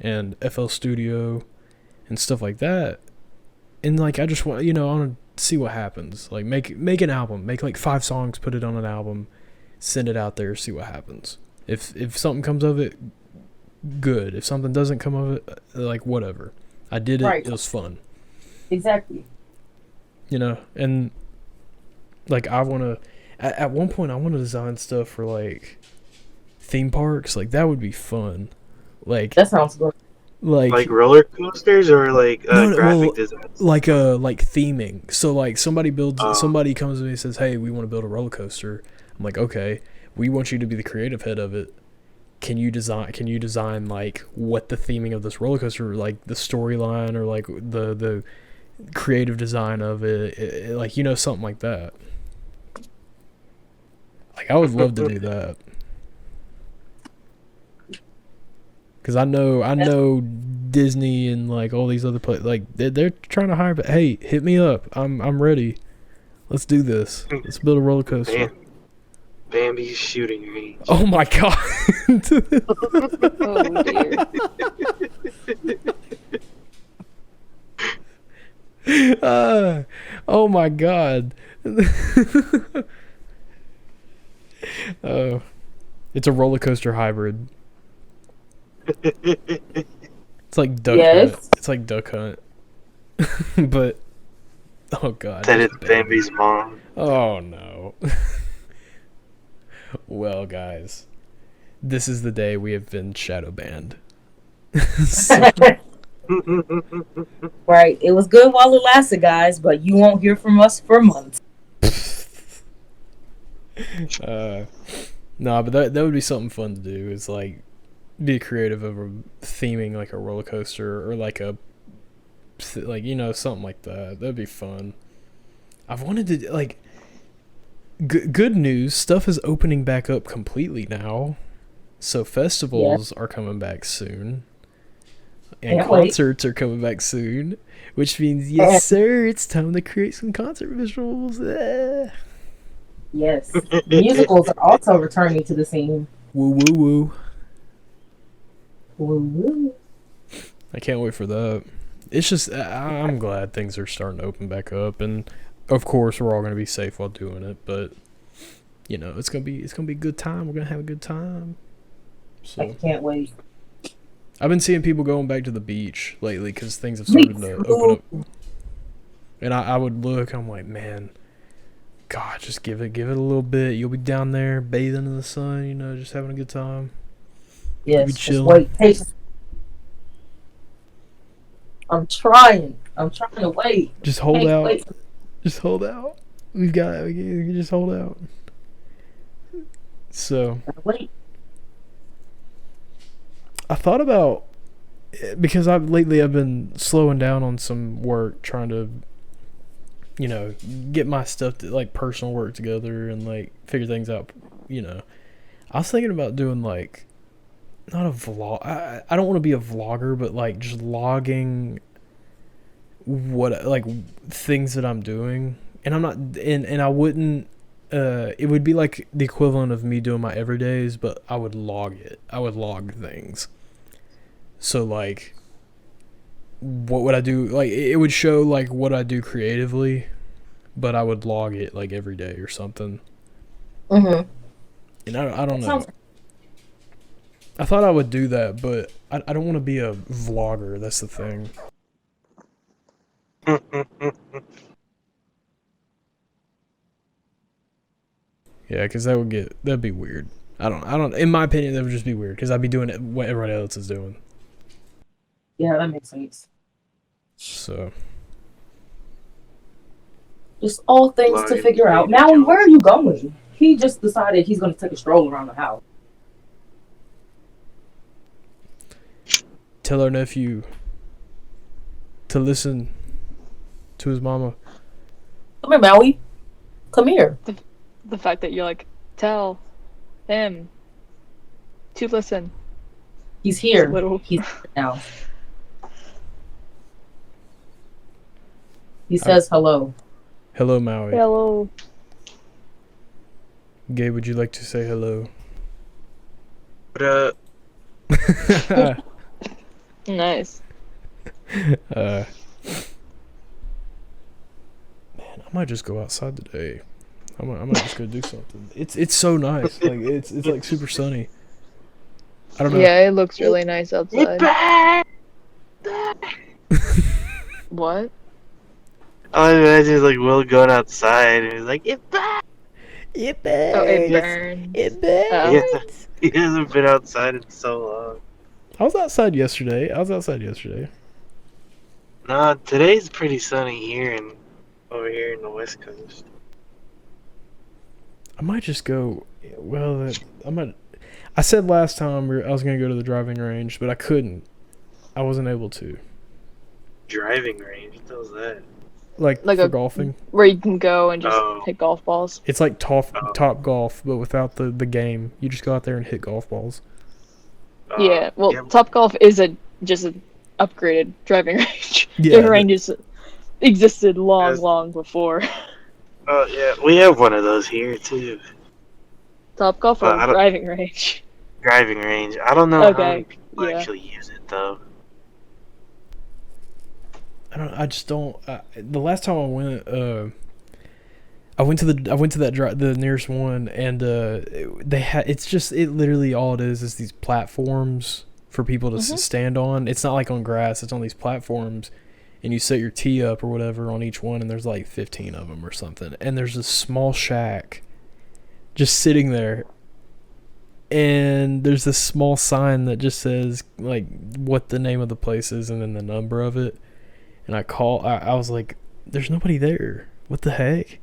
and FL Studio and stuff like that, and like I just want I want to see what happens. Like make an album, make like 5 songs, put it on an album, send it out there, see what happens. If something comes of it, good. If something doesn't come of it, like whatever. I did it. Right. It was fun. Exactly. And like I want to. At one point, I want to design stuff for like theme parks. Like that would be fun. Like That sounds good. Like roller coasters or like no, graphic well, designs. like theming. So like Oh. somebody comes to me and says, "Hey, we want to build a roller coaster." I'm like, "Okay, we want you to be the creative head of it. Can you design like what the theming of this roller coaster, like the storyline, or like the creative design of it, like something like that." Like I would love to do that, because I know Disney and like all these other places, like they're trying to hire, but hey, hit me up, I'm ready. Let's do this. Let's build a roller coaster. Bambi's shooting range. Oh my god. Oh dear. Oh my god. Oh, it's a roller coaster hybrid. It's like Duck Hunt. Yes. It's like Duck Hunt. But oh god. That is just Bambi's mom. Oh no. Well, guys, this is the day we have been shadow banned. Right. It was good while it lasted, guys, but you won't hear from us for months. No, but that would be something fun to do. Is like be creative over theming like a roller coaster, or like something like that. That'd be fun. I've wanted to like. Good news, stuff is opening back up completely now. So festivals are coming back soon. And Can't wait. concerts are coming back soon. Which means, yes sir, it's time to create some concert visuals. Yes. Musicals are also returning to the scene. Woo woo woo. Woo woo. I can't wait for that. It's just, I'm glad things are starting to open back up. And of course, we're all going to be safe while doing it. But, it's going to be a good time. We're going to have a good time. So. I can't wait. I've been seeing people going back to the beach lately because things have started to open up. And I would look, I'm like, man, God, just give it a little bit. You'll be down there bathing in the sun, just having a good time. Yes. Be Just chilling. wait. Patience. I'm trying to wait. Just hold Can't out. wait. Just hold out. We can just hold out. So Wait. I thought about, because I've been slowing down on some work, trying to get my stuff to, like, personal work together and like figure things out. I was thinking about doing like not a vlog. I don't want to be a vlogger, but like just logging what like things that I'm doing, and I'm not and I wouldn't. It would be like the equivalent of me doing my everydays, but I would log it. I would log things. So like, what would I do? Like it would show like what I do creatively, but I would log it like every day or something. Mm-hmm. And I don't know. I thought I would do that, but I don't want to be a vlogger. That's the thing. Yeah, because that'd be weird. I don't. In my opinion, that would just be weird because I'd be doing what everybody else is doing. Yeah, that makes sense. So. Just all things to figure out. Now, where are you going? He just decided he's going to take a stroll around the house. Tell our nephew to listen to his mama. Come here, Maui. Come here. The fact that you're like, tell him to listen. He's here. Little. He's here now. He says hello. Hello, Maui. Hello. Gabe, would you like to say hello? What up? Nice. Man, I might just go outside today. I might just go do something. It's so nice. Like it's like super sunny. I don't know. Yeah, it looks really nice outside. What? I imagine like Will going outside and he's like, "It burns." It burns. Oh, it burns. It burns. Oh. Yeah, he hasn't been outside in so long. I was outside yesterday. Nah, today's pretty sunny here and over here in the West Coast. I might just go. Well, I said last time I was gonna go to the driving range, but I couldn't. I wasn't able to. Driving range? What the hell's that? Like for golfing. Where you can go and just hit golf balls. It's like top golf, but without the game. You just go out there and hit golf balls. Yeah, well, Top Golf is just an upgraded driving range. Yeah, the ranges existed long before. Oh yeah, we have one of those here too. Top Golf or driving range? Driving range. I don't know how many people actually use it though. I just don't. The last time I went, I went to the nearest one, and they had. It literally all it is these platforms for people to stand on. It's not like on grass. It's on these platforms, and you set your tee up or whatever on each one, and there's like 15 of them or something. And there's a small shack, just sitting there. And there's this small sign that just says like what the name of the place is and then the number of it. And I was like, there's nobody there. What the heck?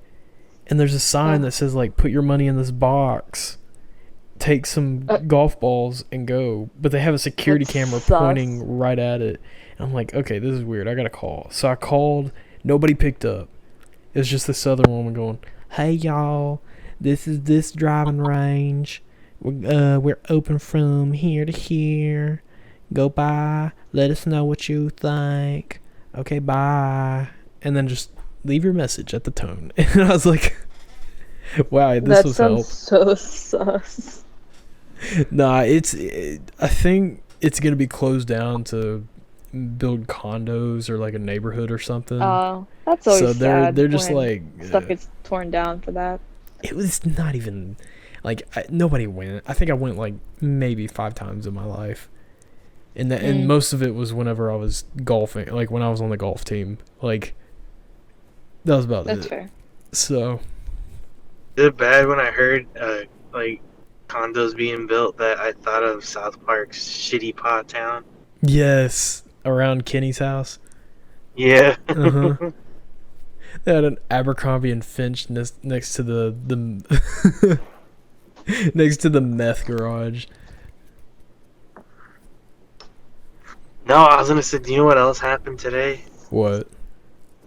And there's a sign that says, like, put your money in this box, take some golf balls, and go. But they have a security camera pointing right at it. And I'm like, okay, this is weird. I got to call. So I called. Nobody picked up. It was just this southern woman going, hey, y'all, this is this driving range. We're open from here to here. Go by. Let us know what you think. Okay, bye. And then just leave your message at the tone. And I was like, wow, this was help. That sounds so sus. Nah, I think it's going to be closed down to build condos or like a neighborhood or something. Oh, that's always so sad. They're just like... stuff gets torn down for that. It was not even... Like, nobody went. I think I went like maybe 5 times in my life. And most of it was whenever I was golfing, like when I was on the golf team. Like, that was about it. That's fair. So. Is it bad when I heard, like, condos being built that I thought of South Park's Shitty Pot Town? Yes. Around Kenny's house. Yeah. Uh-huh. They had an Abercrombie and Finch next to the next to the meth garage. No, I was gonna say, do you know what else happened today? What?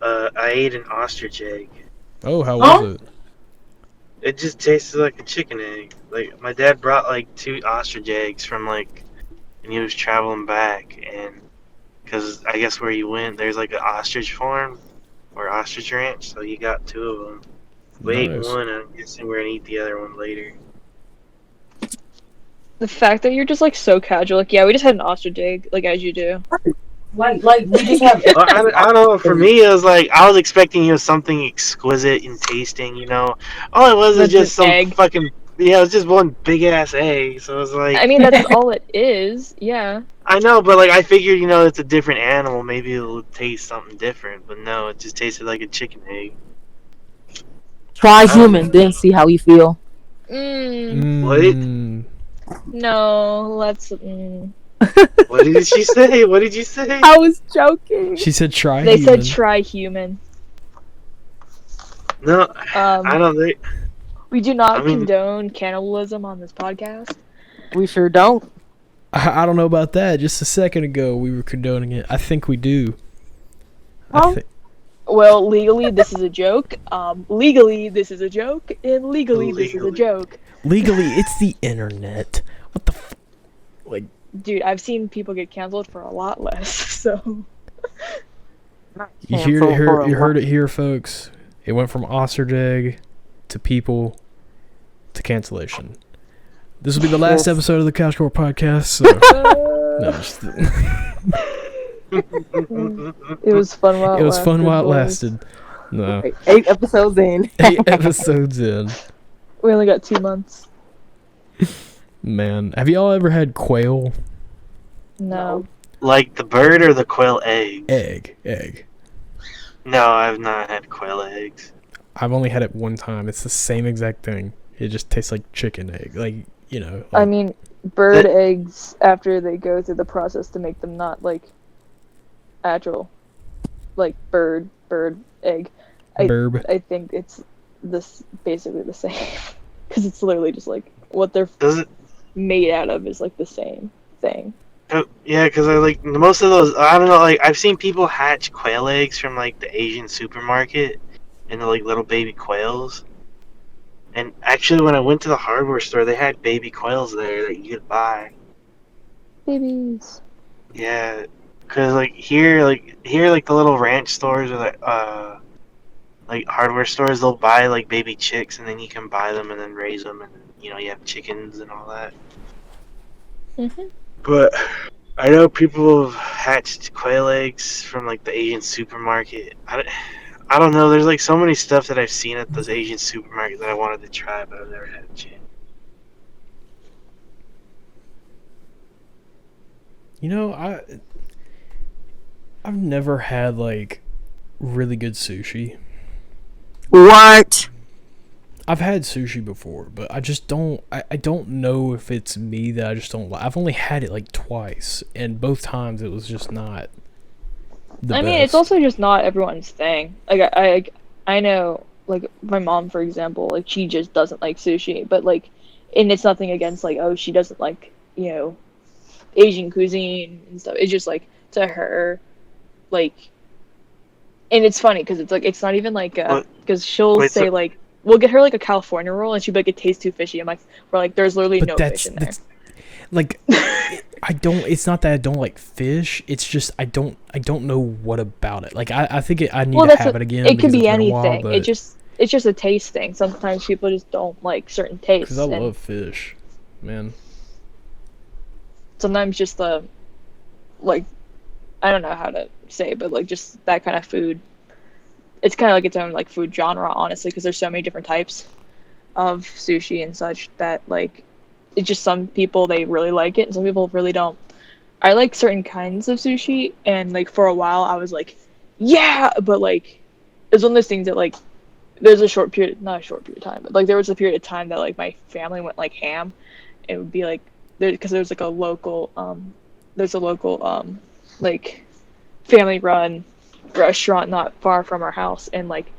I ate an ostrich egg. Oh, how was it? It just tasted like a chicken egg. Like my dad brought like 2 ostrich eggs from like, and he was traveling back, and because I guess where he went, there's like an ostrich farm or ostrich ranch, so he got 2 of them. We ate Nice. one, and I'm guessing we're gonna eat the other one later. The fact that you're just like so casual, like yeah, we just had an ostrich egg, like as you do. Like we just have. Well, I don't know. For me, it was like I was expecting something exquisite in tasting. All it was That's just an some egg. fucking it was just one big ass egg. So it was like I mean, that's all it is. Yeah. I know, but like I figured it's a different animal. Maybe it'll taste something different. But no, it just tasted like a chicken egg. Try human, then see how you feel. No, let's. What did she say? What did you say? I was joking. She said try They human. said try human. No, I don't think. We do not I mean- condone cannibalism on this podcast. We sure don't. I don't know about that. Just a second ago, we were condoning it. I think we do. Huh? Well, legally, this is a joke. Legally, this is a joke. And legally, this is a Legally. joke. Legally, it's the internet. What the like? Dude, I've seen people get canceled for a lot less, so... You heard it here, folks. It went from ostrich egg to people to cancellation. This will be the last episode of the Couch Corp podcast. So no, just, It was fun while it was fun while it boys. lasted. No, 8 episodes in. 8 episodes in. We only got 2 months. Man, have y'all ever had quail? No. Like the bird or the quail egg? Egg. No, I've not had quail eggs. I've only had it one time. It's the same exact thing. It just tastes like chicken egg. Like, I mean, bird eggs, after they go through the process to make them not, like, actual, like, bird egg. burb. I think it's basically the same. Because it's literally just, like, what they're Does it? made out of is, like, the same thing. Yeah, because I like most of those. I don't know. Like I've seen people hatch quail eggs from like the Asian supermarket into like little baby quails. And actually, when I went to the hardware store, they had baby quails there that you could buy. Babies. Yeah, because like here, the little ranch stores or like hardware stores, they'll buy like baby chicks, and then you can buy them and then raise them, and you have chickens and all that. Mhm. But I know people have hatched quail eggs from like the Asian supermarket. I don't know. There's like so many stuff that I've seen at those Asian supermarkets that I wanted to try, but I've never had a chance. I've never had like really good sushi. What? I've had sushi before, but I just don't. I don't know if it's me that I just don't like. I've only had it like twice, and both times it was just not the I best. mean, it's also just not everyone's thing. Like, I know, like, my mom, for example, like, she just doesn't like sushi, but, like, and it's nothing against, like, oh, she doesn't like, Asian cuisine and stuff. It's just, like, to her, like, and it's funny, because it's, like, it's not even, like, because she'll say, like, we'll get her, like, a California roll, and she'll be like, it tastes too fishy. I'm like, we're like, there's literally but no fish in there. Like, I don't. It's not that I don't like fish. It's just I don't know what about it. Like I think I need to have it again. It could because be it's been a while, anything. but- It's just a taste thing. Sometimes people just don't like certain tastes. Because I and love fish, man. sometimes just the, like, I don't know how to say, but like just that kind of food. It's kind of like its own like food genre, honestly, because there's so many different types of sushi and such that like it's just some people they really like it and some people really don't. I like certain kinds of sushi, and like for a while I was like, yeah, but like it's one of those things that like there's a short period, not a short period of time, but like there was a period of time that like my family went like ham. It would be like because there's like a local like family run restaurant not far from our house, and like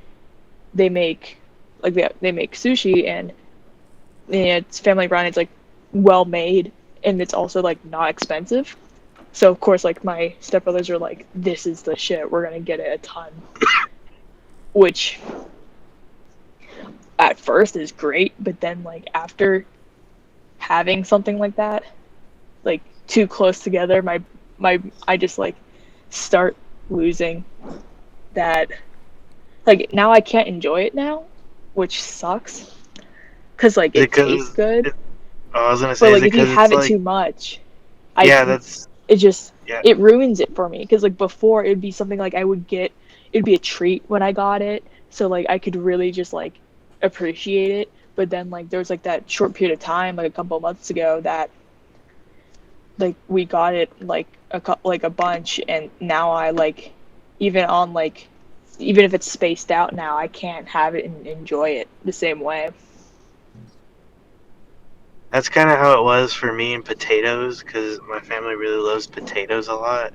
they make sushi, and it's family run. It's like well made, and it's also like not expensive. So of course, like my stepbrothers are like, "This is the shit. We're gonna get it a ton." Which at first is great, but then like after having something like that, like too close together, my I just like start losing that. Like now I can't enjoy it now, which sucks. Cause like it tastes Because good, I was gonna but say, is like it if you because it's have it like, too much, yeah, I that's it just yeah. it ruins it for me. Cause like before it'd be something like I would get, it'd be a treat when I got it, so like I could really just like appreciate it. But then like there was like that short period of time, like a couple months ago, that like we got it like like a bunch, and now I like even on like even if it's spaced out now, I can't have it and enjoy it the same way. That's kind of how it was for me and potatoes, because my family really loves potatoes a lot,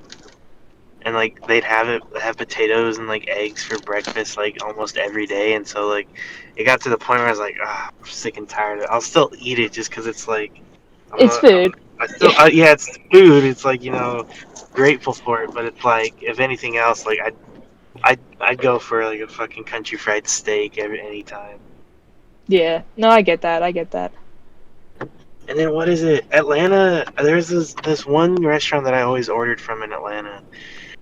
and like they'd have potatoes and like eggs for breakfast like almost every day, and so like it got to the point where I was like, ah, I'm sick and tired of it. I'll still eat it just because it's like It's food. I still yeah, it's food. It's like, grateful for it, but it's like if anything else, like I'd go for like a fucking country fried steak any time. Yeah, no, I get that. I get that. And then what is it? Atlanta. There's this one restaurant that I always ordered from in Atlanta.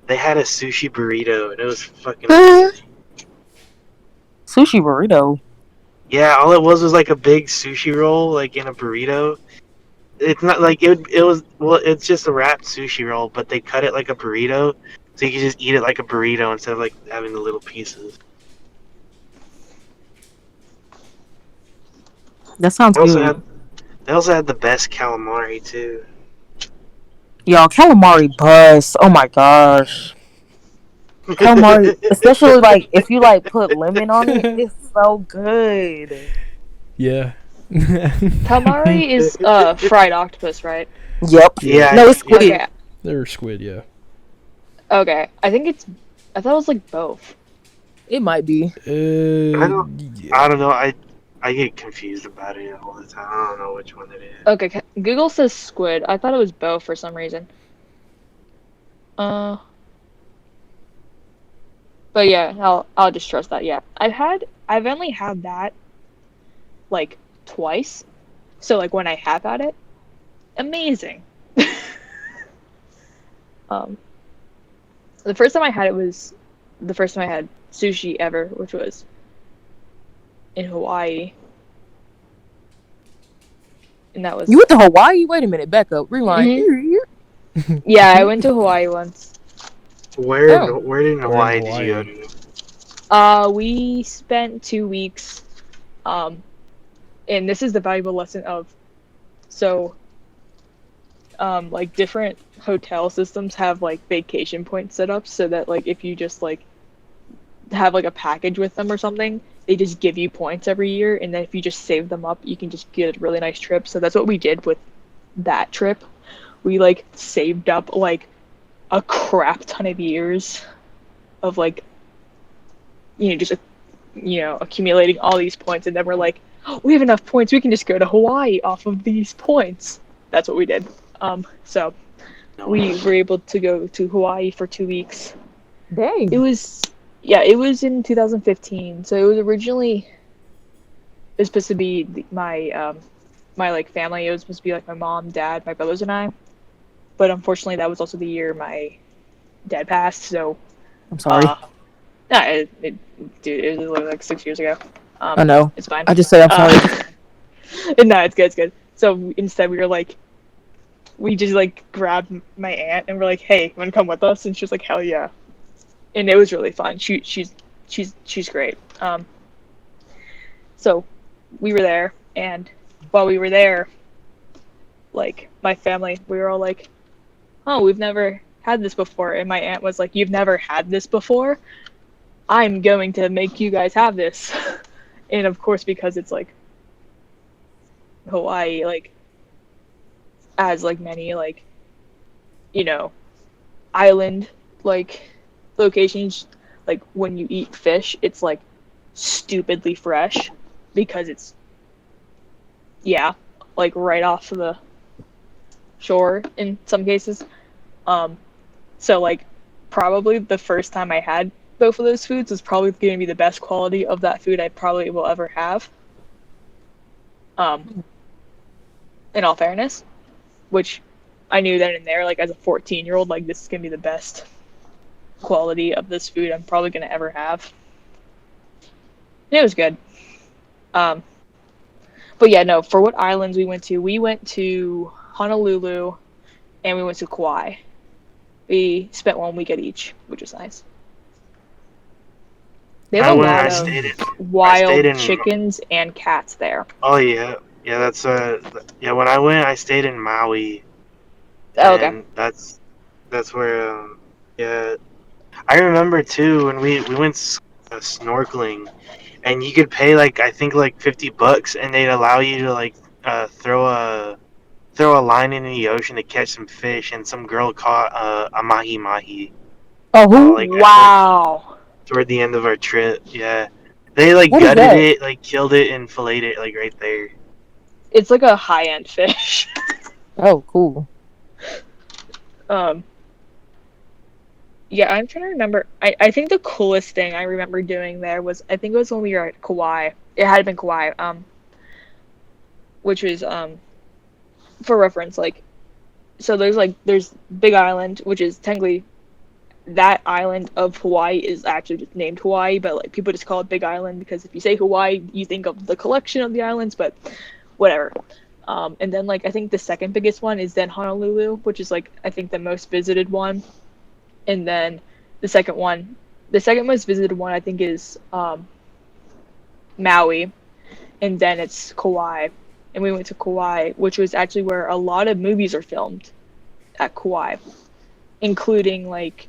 They had a sushi burrito, and it was fucking amazing. Sushi burrito. Yeah, all it was like a big sushi roll, like in a burrito. It's not like it was. Well, it's just a wrapped sushi roll, but they cut it like a burrito, so you can just eat it like a burrito instead of like having the little pieces. That sounds They also good. had they also had the best calamari too. Y'all, calamari buzz. Oh my gosh. Calamari, especially like if you like put lemon on it, it's so good. Yeah. Calamari is fried octopus, right? Yep. Yeah, No, it's squid. Okay. They're squid, yeah. Okay. I thought it was like both. It might be. Yeah. I don't know. I get confused about it all the time. I don't know which one it is. Okay. Google says squid. I thought it was both for some reason. But yeah, I'll just trust that. Yeah, I've only had that like twice. So like when I have had it, amazing. The first time I had it was the first time I had sushi ever, which was in Hawaii. And that was You went to Hawaii? Wait a minute, back up. Rewind. Yeah, I went to Hawaii once. Where in Hawaii Where in did you go to? We spent 2 weeks, and this is the valuable lesson of, so, like different hotel systems have like vacation points set up so that like if you just like have like a package with them or something, they just give you points every year, and then if you just save them up, you can just get a really nice trip. So that's what we did with that trip. We like saved up like a crap ton of years of like, just accumulating all these points, and then we're like, oh, we have enough points, we can just go to Hawaii off of these points. That's what we did. So we were able to go to Hawaii for 2 weeks. Dang. It was in 2015. So it was supposed to be my like family. It was supposed to be like my mom, dad, my brothers, and I. But unfortunately, that was also the year my dad passed. So I'm sorry. no, it was literally like 6 years ago. I know. It's fine. I just say I'm sorry. No, it's good. It's good. So instead, we just like grabbed my aunt and we're like, "Hey, you want to come with us?" And she was like, "Hell yeah!" And it was really fun. She's great. So we were there, and while we were there, like my family, we were all like, "Oh, we've never had this before." And my aunt was like, "You've never had this before? I'm going to make you guys have this." And of course, because it's like Hawaii, like as like many like island like locations, like when you eat fish, it's like stupidly fresh because it's like right off of the shore in some cases. So like probably the first time I had both of those foods is probably going to be the best quality of that food I probably will ever have. In all fairness, which I knew then and there, like as a 14-year-old, like this is going to be the best quality of this food I'm probably going to ever have. And it was good. But yeah, no, for what islands we went to Honolulu and we went to Kauai. We spent 1 week at each, which was nice. They have a lot of wild chickens and cats there. Oh yeah, yeah. That's yeah. When I went, I stayed in Maui. Oh, okay. That's where yeah. I remember too when we went snorkeling, and you could pay like I think like $50, and they'd allow you to like throw a line into the ocean to catch some fish, and some girl caught a mahi mahi. Oh, like, wow! Toward the end of our trip, yeah, they like gutted it, like killed it, and filleted it like right there. It's like a high-end fish. Oh, cool. Yeah, I'm trying to remember. I think the coolest thing I remember doing there was, I think it was when we were at Kauai. It had been Kauai, which was, for reference, like, so there's Big Island, which is technically, that island of Hawaii is actually just named Hawaii, but like people just call it Big Island because if you say Hawaii, you think of the collection of the islands, but whatever. And then like I think the second biggest one is then Honolulu, which is like I think the most visited one. And then the second most visited one I think is Maui, and then it's Kauai. And we went to Kauai, which was actually where a lot of movies are filmed at Kauai, including like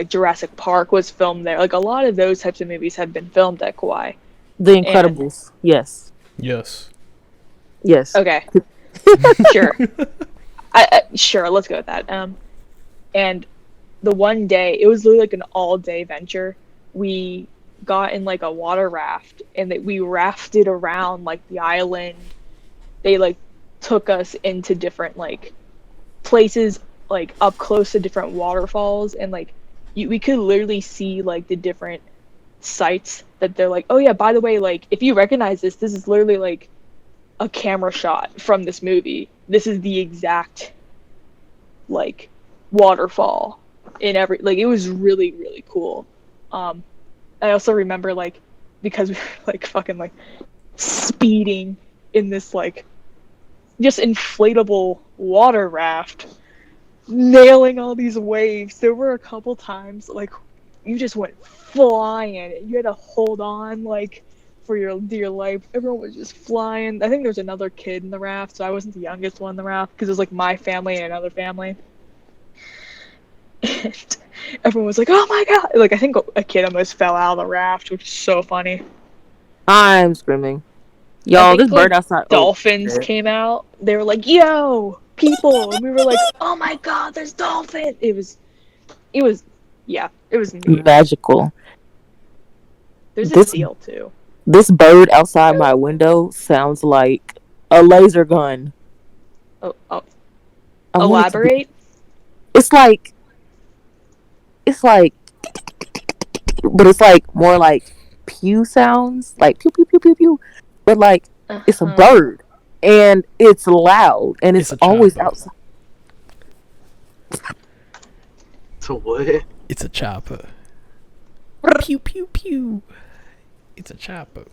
Jurassic Park was filmed there. Like a lot of those types of movies have been filmed at Kauai. The Incredibles. And... Yes. Okay. Sure. Sure. Let's go with that. And the one day, it was literally like an all-day venture. We got in like a water raft, and we rafted around like the island. They like took us into different like places, like up close to different waterfalls, and like we could literally see like the different sites that they're like, oh yeah, by the way, like if you recognize this is literally like a camera shot from this movie. This is the exact like waterfall in every, like it was really, really cool. I also remember like, because we were like fucking like speeding in this like just inflatable water raft, nailing all these waves. There were a couple times like you just went flying. You had to hold on like for your dear life. Everyone was just flying. I think there was another kid in the raft, so I wasn't the youngest one in the raft because it was like my family and another family. And everyone was like, oh my god, like I think a kid almost fell out of the raft, which is so funny. I'm screaming. Y'all, this bird outside. Dolphins came out. They were like, yo, people, and we were like, oh my god, there's dolphins. It was neat. Magical. There's a seal too. This bird outside my window sounds like a laser gun. Oh. Elaborate? It's like, but it's like more like pew sounds, like pew pew pew pew pew, but like it's a bird and it's loud and it's always outside. So what? It's a chopper. Pew pew pew. It's a chopper.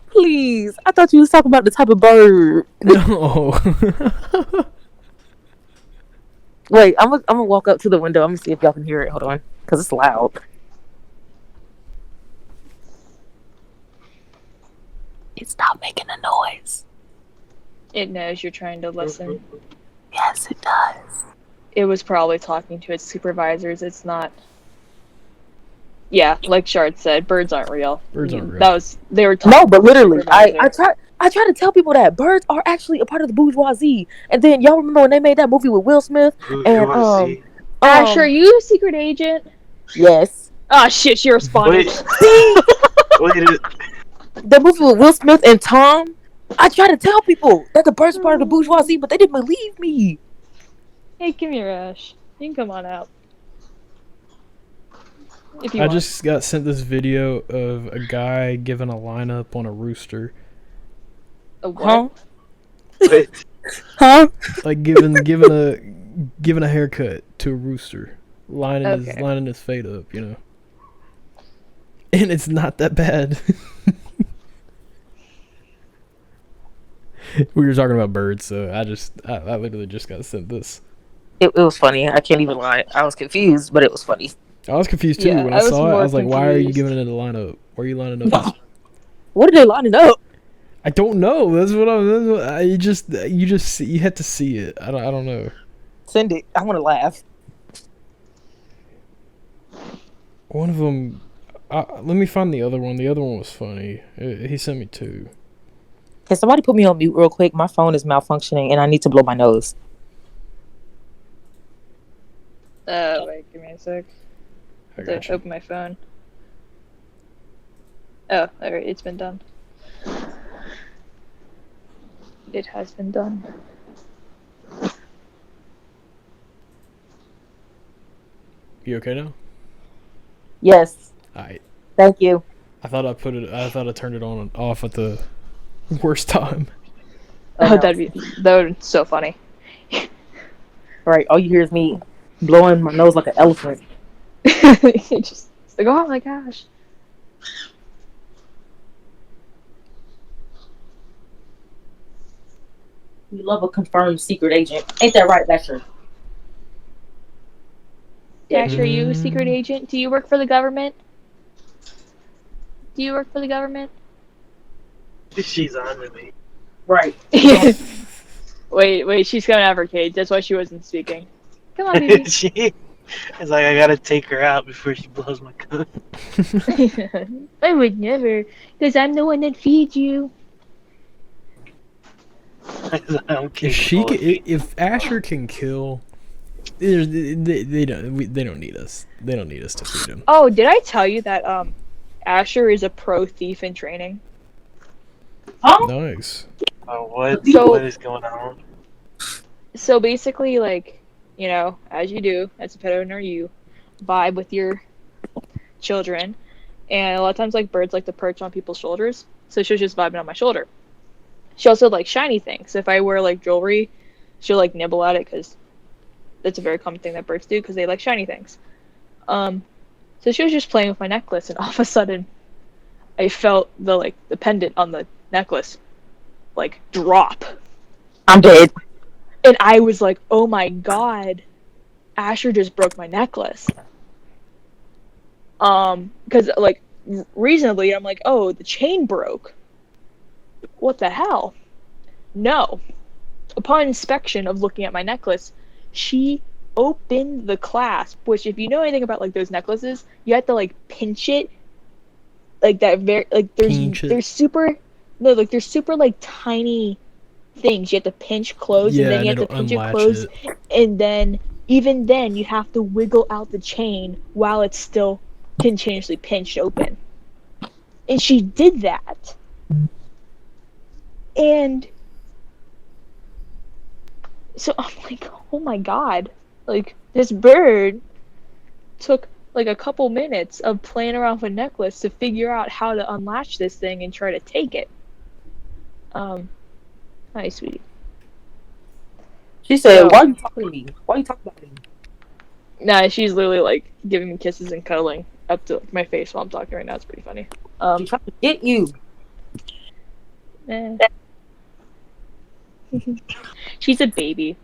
Please, I thought you was talking about the type of bird. No. Wait, I'm gonna walk up to the window. I'm gonna see if y'all can hear it. Hold on, because it's loud. It's not making a noise. It knows you're trying to listen. Yes, it does. It was probably talking to its supervisors. It's not. Yeah, like Shard said, birds aren't real. They were talking. No, but literally, I try to tell people that birds are actually a part of the bourgeoisie. And then y'all remember when they made that movie with Will Smith and Ash, are you a secret agent? Yes. Oh shit, she responded. The movie with Will Smith and Tom. I try to tell people that the birds are part of the bourgeoisie, but they didn't believe me. Hey, come here, Ash. You can come on out. If you I want. just got sent this video of a guy giving a lineup on a rooster. A what? Wait, Huh? Like giving a haircut to a rooster. Okay. Lining his fade up, you know. And it's not that bad. We were talking about birds, so I literally just got sent this. It was funny. I can't even lie. I was confused, but it was funny. I was confused too Yeah, when I I was saw it. I more was like, "Why are you confused. giving it a lineup? Why are you lining up?" What are they lining up? I don't know. You had to see it. I don't know. Send it. I want to laugh. One of them. Let me find the other one. The other one was funny. He sent me two. Can somebody put me on mute real quick? My phone is malfunctioning and I need to blow my nose. Wait, give me a sec. I To got you. open my phone. Oh, alright, it's been done. It has been done. You okay now? Yes. Alright. Thank you. I thought I turned it on and off at the worst time. Oh, Oh, no. that would be so funny. Right. All you hear is me blowing my nose like an elephant. Just it's like, oh my gosh. We love a confirmed secret agent. Ain't that right, Dasher? Dash, are you a secret agent? Do you work for the government? Do you work for the government? she's on to me. Right. Wait, she's coming out of her cage. That's why she wasn't speaking. Come on, baby. She is like, I gotta take her out before she blows my coat. I would never, because I'm the one that feeds you. I'm kidding. If Asher can kill, they don't need us. They don't need us to feed him. Oh, did I tell you that Asher is a pro thief in training? Huh? Nice. What is going on? So basically, like, you know, as you do, as a pet owner, you vibe with your children, and a lot of times, like, birds like to perch on people's shoulders, so she was just vibing on my shoulder. She also likes shiny things. If I wear, like, jewelry, she'll, like, nibble at it, because that's a very common thing that birds do, because they like shiny things. So she was just playing with my necklace, and all of a sudden, I felt the pendant on the necklace, like, drop. I'm dead. And I was like, oh my god, Asher just broke my necklace. Because, like, reasonably, I'm like, oh, the chain broke. What the hell? No. Upon inspection of looking at my necklace, she opened the clasp, which, if you know anything about, like, those necklaces, you have to, like, pinch it. Like, that very, like, there's super, no, like, there's super, like, tiny things you have to pinch close, and then you have to pinch it close, and then even then you have to wiggle out the chain while it's still continuously pinched open. And she did that, and so I'm like, oh my god, like, this bird took like a couple minutes of playing around with a necklace to figure out how to unlatch this thing and try to take it. Hi, sweetie. She said, So- why are you talking to me? Why are you talking about me? Nah, she's literally, like, giving me kisses and cuddling up to, like, my face while I'm talking right now. It's pretty funny. I'm trying to get you. Eh. She's a baby.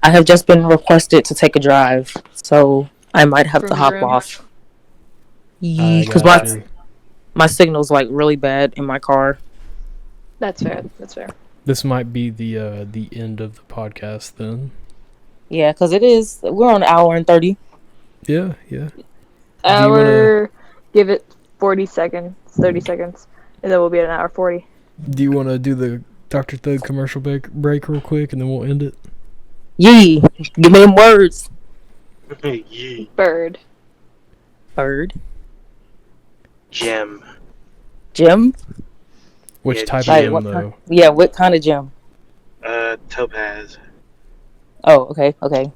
I have just been requested to take a drive, so I might have to Vroom, hop vroom. off. I Because got you. my signal's like really bad in my car. That's fair. That's fair. This might be the end of the podcast then. Yeah, because it is. We're on an hour and 30. Yeah, yeah. Hour. Give it 40 seconds, 30 seconds, and then we'll be at an hour 40. Do you want to do the Dr. Thug commercial break real quick, and then we'll end it? Yee, give me them words. Yeah. Bird. Bird. Gem. Gem? Which Yeah, type Gem. of gem, What though? kind? Yeah, what kind of gem? Topaz. Oh, okay.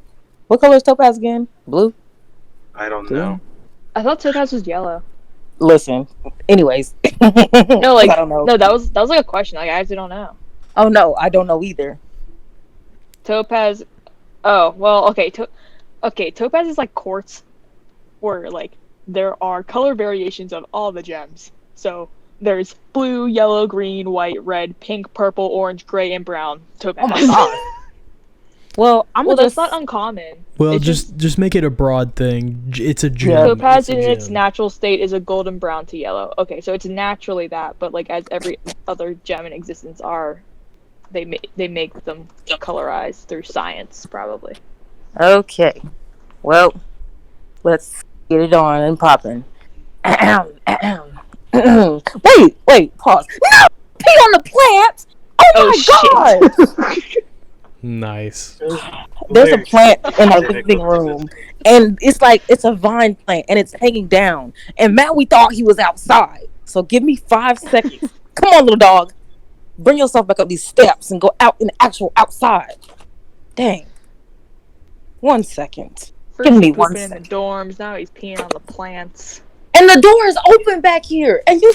What color is topaz again? Blue? I don't Green? know. I thought topaz was yellow. Listen. Anyways. No, like I don't know. no, that was like a question. Like I actually don't know. Oh no, I don't know either. Topaz. Oh well, okay. Okay, topaz is like quartz, where like there are color variations of all the gems. So there's blue, yellow, green, white, red, pink, purple, orange, gray, and brown topaz. Oh my god. Well, Well, that's not uncommon. Well, It's just make it a broad thing. It's a gem. Yeah. Topaz It's a in its gem. natural state is a golden brown to yellow. Okay, so it's naturally that, but like as every other gem in existence are, they make them colorized through science, probably. Okay. Well, let's get it on and popping. Wait, pause. No! Pee on the plant! Oh my god! Nice. There's a Very plant in our specific living with room, and it's a vine plant, and it's hanging down. And Matt, we thought he was outside. So give me 5 seconds. Come on, little dog. Bring yourself back up these steps and go out in the actual outside. Dang. 1 second. First Give me he's 1 pooping in the second. dorms. Now he's peeing on the plants. And the door is open back here, and you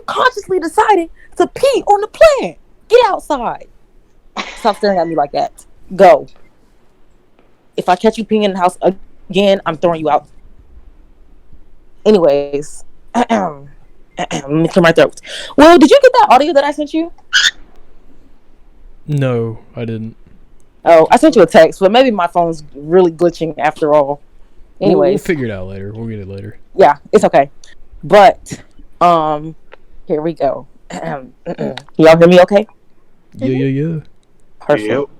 consciously decided to pee on the plant. Get outside. Stop staring at me like that. Go. If I catch you peeing in the house again, I'm throwing you out. Anyways, let me clear my throat. Well, did you get that audio that I sent you? No, I didn't. Oh, I sent you a text, but maybe my phone's really glitching after all. We'll Anyways, figure it out later. We'll get it later. yeah, it's okay. But here we go. Y'all hear me okay? Yeah. Perfect.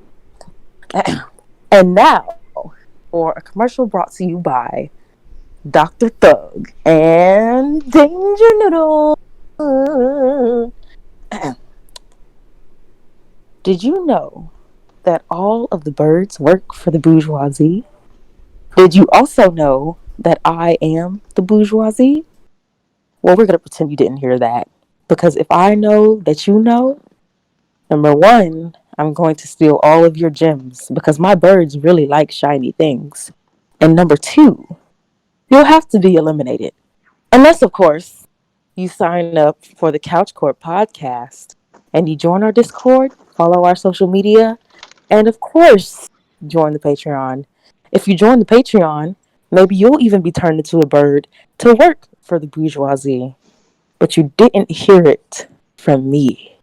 And now for a commercial brought to you by Dr. Thug and Danger Noodle. Did you know that all of the birds work for the bourgeoisie? Did you also know that I am the bourgeoisie? Well, we're going to pretend you didn't hear that. Because if I know that you know, number one, I'm going to steal all of your gems because my birds really like shiny things. And number two, you'll have to be eliminated. Unless, of course, you sign up for the Couch Corp podcast and you join our Discord, follow our social media, and of course, join the Patreon. If you join the Patreon, maybe you'll even be turned into a bird to work for the bourgeoisie. But you didn't hear it from me.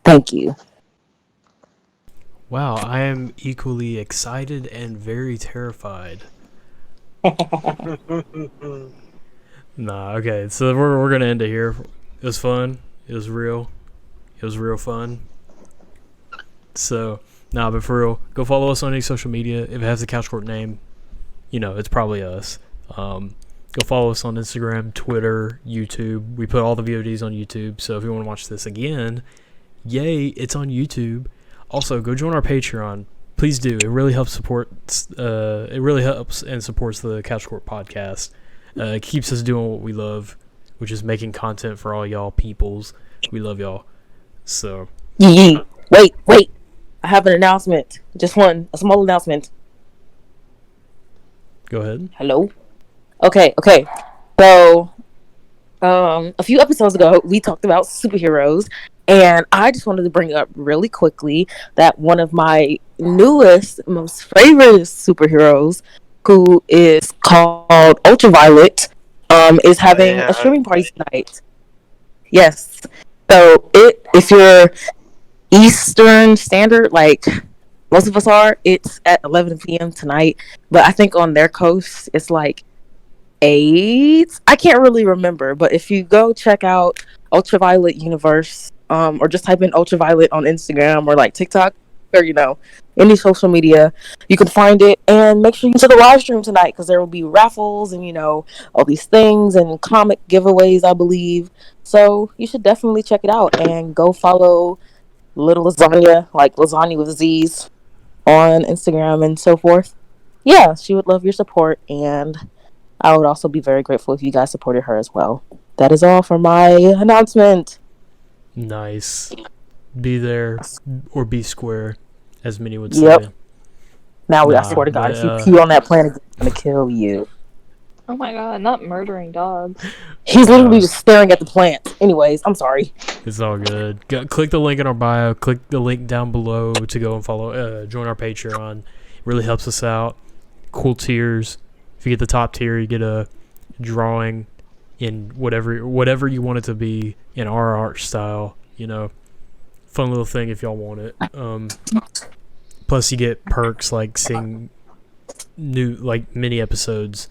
Thank you. Wow, I am equally excited and very terrified. Nah, okay, so we're gonna end it here. It was fun. It was real. It was real fun. So, but for real, go follow us on any social media. If it has the Couch Corp name, it's probably us. Go follow us on Instagram, Twitter, YouTube. We put all the VODs on YouTube, so if you want to watch this again, yay, it's on YouTube. Also, go join our Patreon. Please do. It really helps support. It really helps and supports the Couch Corp podcast. It keeps us doing what we love, which is making content for all y'all peoples. We love y'all. So. Yee. Wait. I have an announcement. Just one. A small announcement. Go ahead. Hello? Okay. So, a few episodes ago, we talked about superheroes, and I just wanted to bring up really quickly that one of my newest, most favorite superheroes, who is called Ultraviolet, is having a streaming party tonight. Yes. So, if you're Eastern Standard, like most of us are, it's at 11 p.m. tonight, but I think on their coast, it's like 8. I can't really remember, but if you go check out Ultraviolet Universe, or just type in Ultraviolet on Instagram or like TikTok or any social media, you can find it. And make sure you to the live stream tonight because there will be raffles and all these things and comic giveaways, I believe. So you should definitely check it out and go follow Little Lasagna, like lasagna with Z's, on Instagram and so forth. Yeah, she would love your support, and I would also be very grateful if you guys supported her as well. That is all for my announcement. Nice. Be there or be square, as many would say. Yep. Now, I Nah, swear to God, if you but, pee on that plant again, I'm gonna kill you. Oh my god, not murdering dogs. He's literally just staring at the plant. Anyways, I'm sorry. it's all good. Click the link in our bio. Click the link down below to go and follow. Join our Patreon. It really helps us out. Cool tiers. If you get the top tier, you get a drawing in whatever you want it to be in our art style. You know, fun little thing if y'all want it. Plus, you get perks like seeing new mini episodes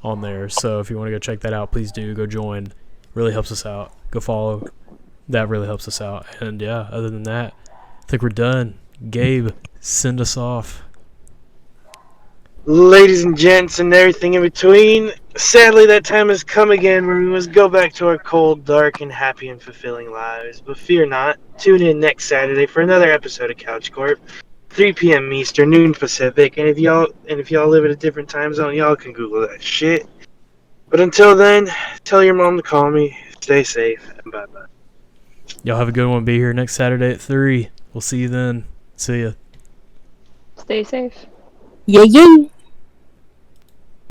on there. So if you want to go check that out, please do. Go join. Really helps us out. Go follow. That really helps us out. And yeah, other than that, I think we're done. Gabe, send us off. Ladies and gents and everything in between, sadly that time has come again where we must go back to our cold, dark, and happy and fulfilling lives. But fear not, tune in next Saturday for another episode of Couch Corp, 3 p.m. Eastern, noon Pacific. And if y'all live at a different time zone, y'all can Google that shit. But until then, tell your mom to call me. Stay safe, and bye-bye. Y'all have a good one. Be here next Saturday at 3. We'll see you then. See ya. Stay safe. Yeah, yeah.